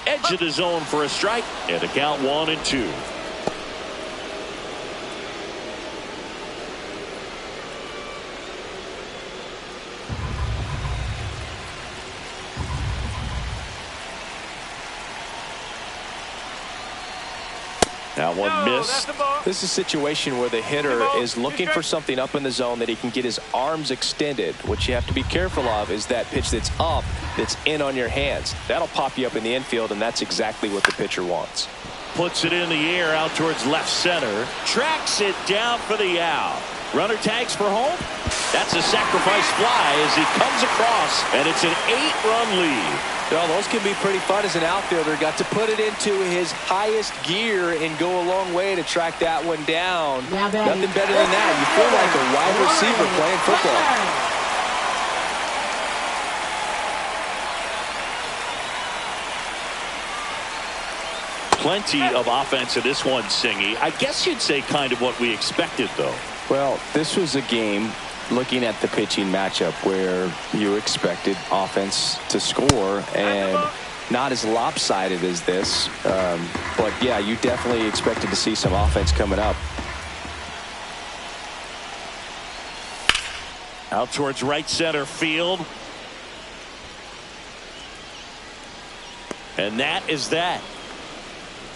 Edge of the zone for a strike, and a count 1-2. Now one miss. This is a situation where the hitter is looking for something up in the zone that he can get his arms extended. What you have to be careful of is that pitch that's up, that's in on your hands. That'll pop you up in the infield, and that's exactly what the pitcher wants. Puts it in the air out towards left center. Tracks it down for the out. Runner tags for home. That's a sacrifice fly as he comes across, and it's an 8-run lead. Well, those can be pretty fun as an outfielder. Got to put it into his highest gear and go a long way to track that one down. Nothing better than that. You feel like a wide receiver playing football. Plenty of offense in this one, Singy. I guess you'd say kind of what we expected, though. Well, this was a game, looking at the pitching matchup, where you expected offense to score, and not as lopsided as this. But, yeah, you definitely expected to see some offense coming up. Out towards right center field. And that is that.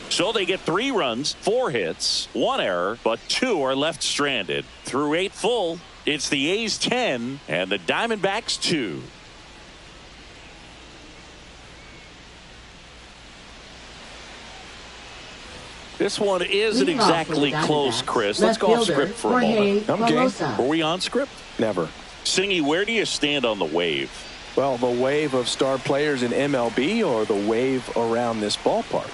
So they get 3 runs, 4 hits, 1 error, but 2 are left stranded. Through 8 full, it's the A's 10 and the Diamondbacks 2. This one isn't exactly close, Chris. Let's go off script for a moment. I'm game. Were we on script? Never. Singy, where do you stand on the wave? Well, the wave of star players in MLB or the wave around this ballpark?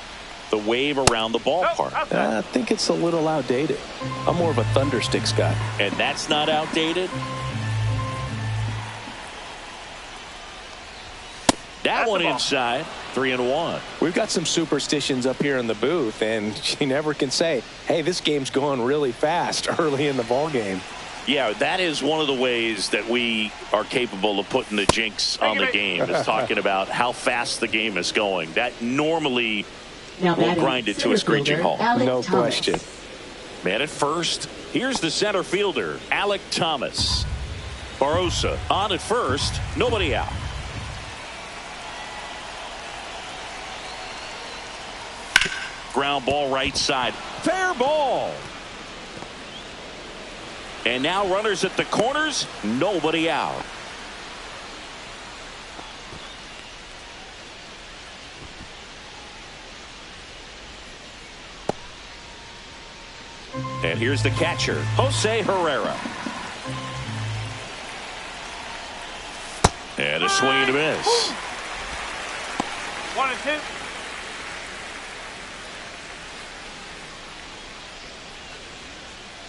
The wave around the ballpark. I think it's a little outdated. I'm more of a Thundersticks guy. And that's not outdated? That one inside. 3-1. We've got some superstitions up here in the booth, and you never can say, hey, this game's going really fast early in the ball game. Yeah, that is one of the ways that we are capable of putting the jinx on the game, is talking about how fast the game is going. That normally will grind it to a screeching halt. No question. Man at first. Here's the center fielder, Alek Thomas. Barosa on at first. Nobody out. Ground ball right side. Fair ball. And now runners at the corners. Nobody out. And here's the catcher, Jose Herrera. And a swing and a miss. 1-2.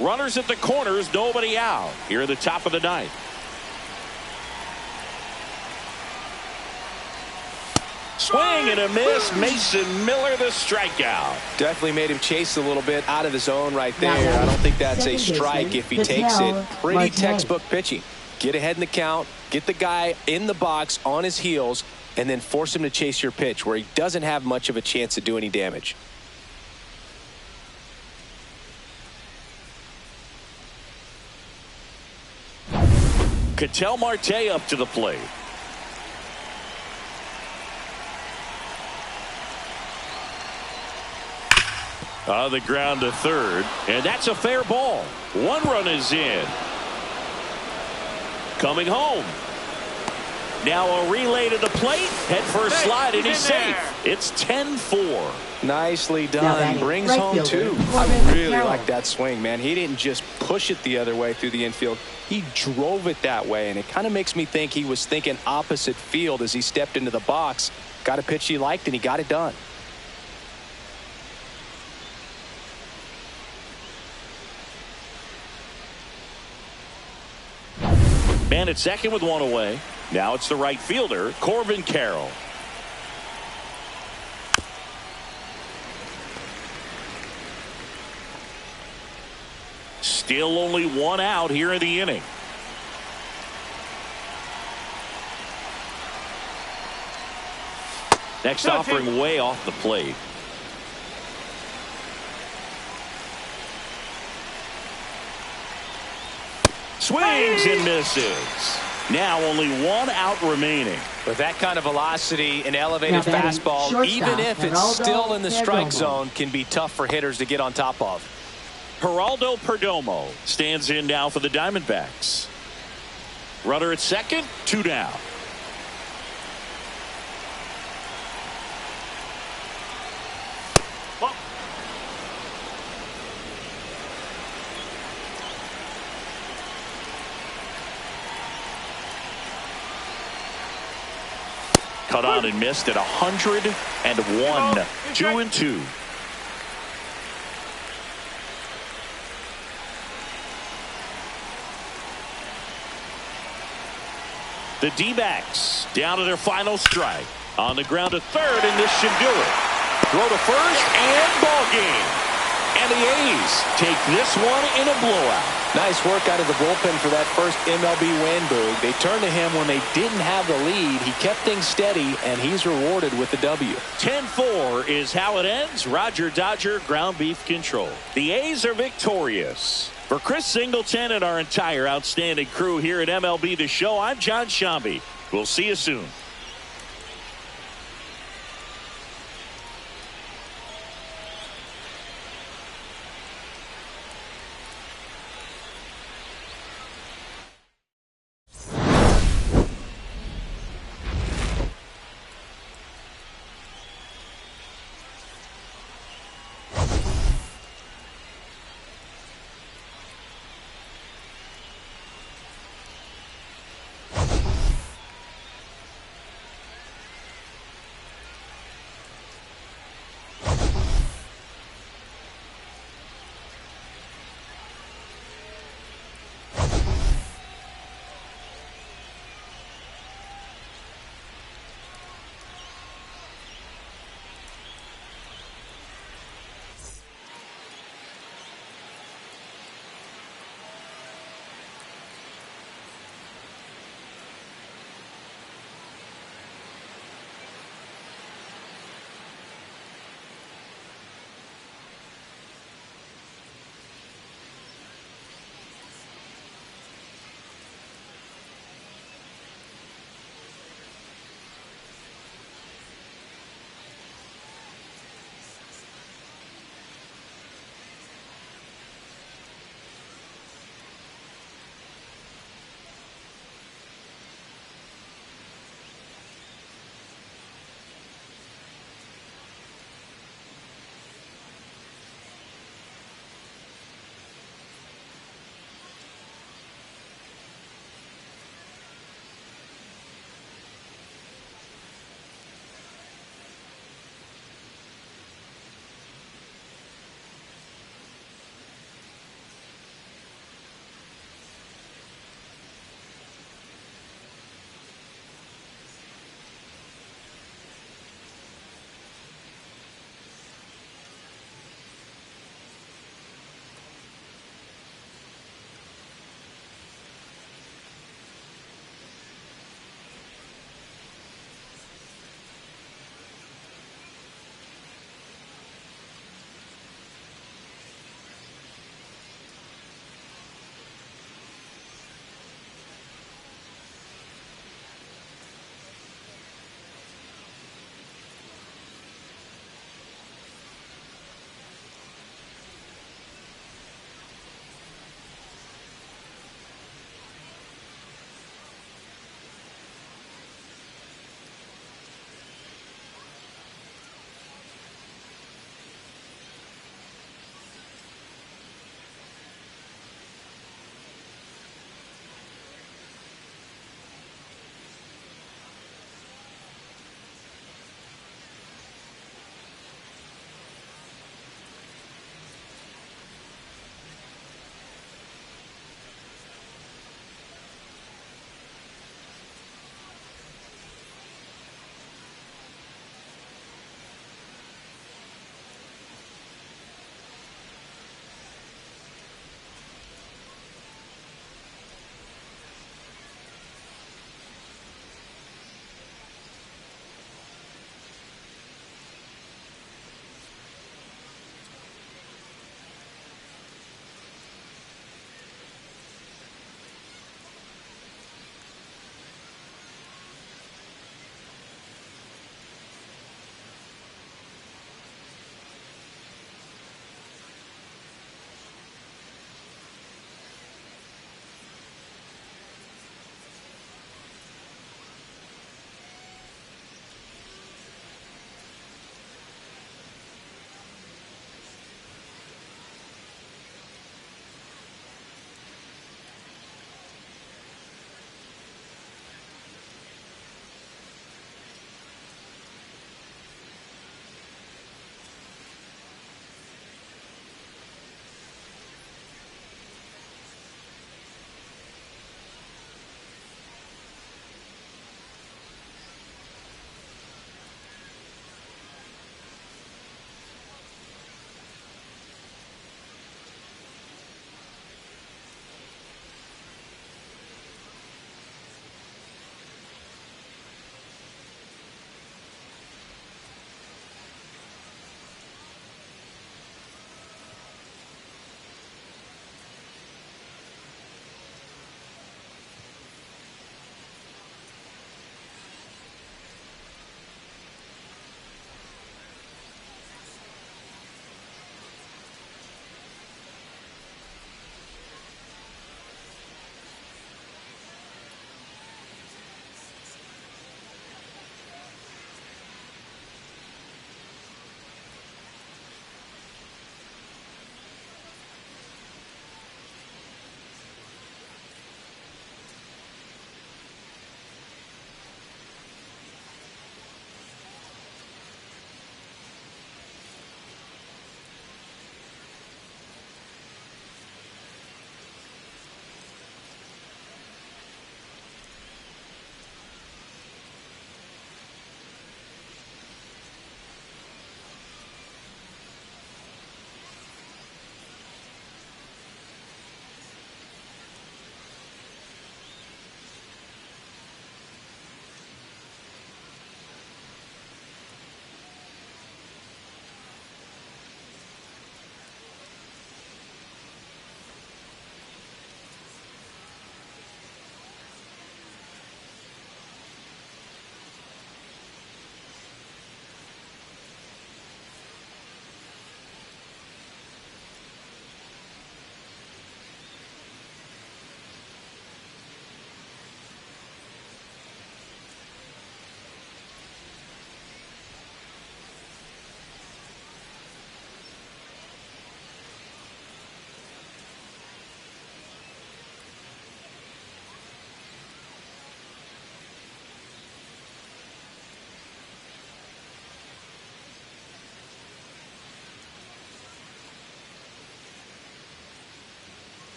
Runners at the corners, nobody out. Here at the top of the ninth. Swing and a miss. Mason Miller, the strikeout. Definitely made him chase a little bit out of his zone right there. I don't think that's a strike if he takes it. Pretty textbook pitching. Get ahead in the count, get the guy in the box on his heels, and then force him to chase your pitch where he doesn't have much of a chance to do any damage. Ketel Marte up to the plate. On the ground to third, and that's a fair ball. One run is in. Coming home. Now a relay to the plate. Head first slide, and he's safe. It's 10-4. Nicely done. Brings right home fielder, two. Corbin I really Carroll. like that swing, man. He didn't just push it the other way through the infield. He drove it that way, and it kind of makes me think he was thinking opposite field as he stepped into the box. Got a pitch he liked, and he got it done. Man at second with one away. Now it's the right fielder, Corbin Carroll. Still only one out here in the inning. Next offering way off the plate. Swings and misses. Now only one out remaining. With that kind of velocity and elevated fastball, even if it's still in the strike zone, can be tough for hitters to get on top of. Geraldo Perdomo stands in now for the Diamondbacks. Runner at second, 2 down. Cut on and missed at 101. 2-2. The D-backs down to their final strike. On the ground to third, and this should do it. Throw to first, and ball game. And the A's take this one in a blowout. Nice work out of the bullpen for that first MLB win, Boog. They turned to him when they didn't have the lead. He kept things steady, and he's rewarded with the W. 10-4 is how it ends. Roger Dodger, ground beef control. The A's are victorious. For Chris Singleton and our entire outstanding crew here at MLB The Show, I'm John Shambi. We'll see you soon.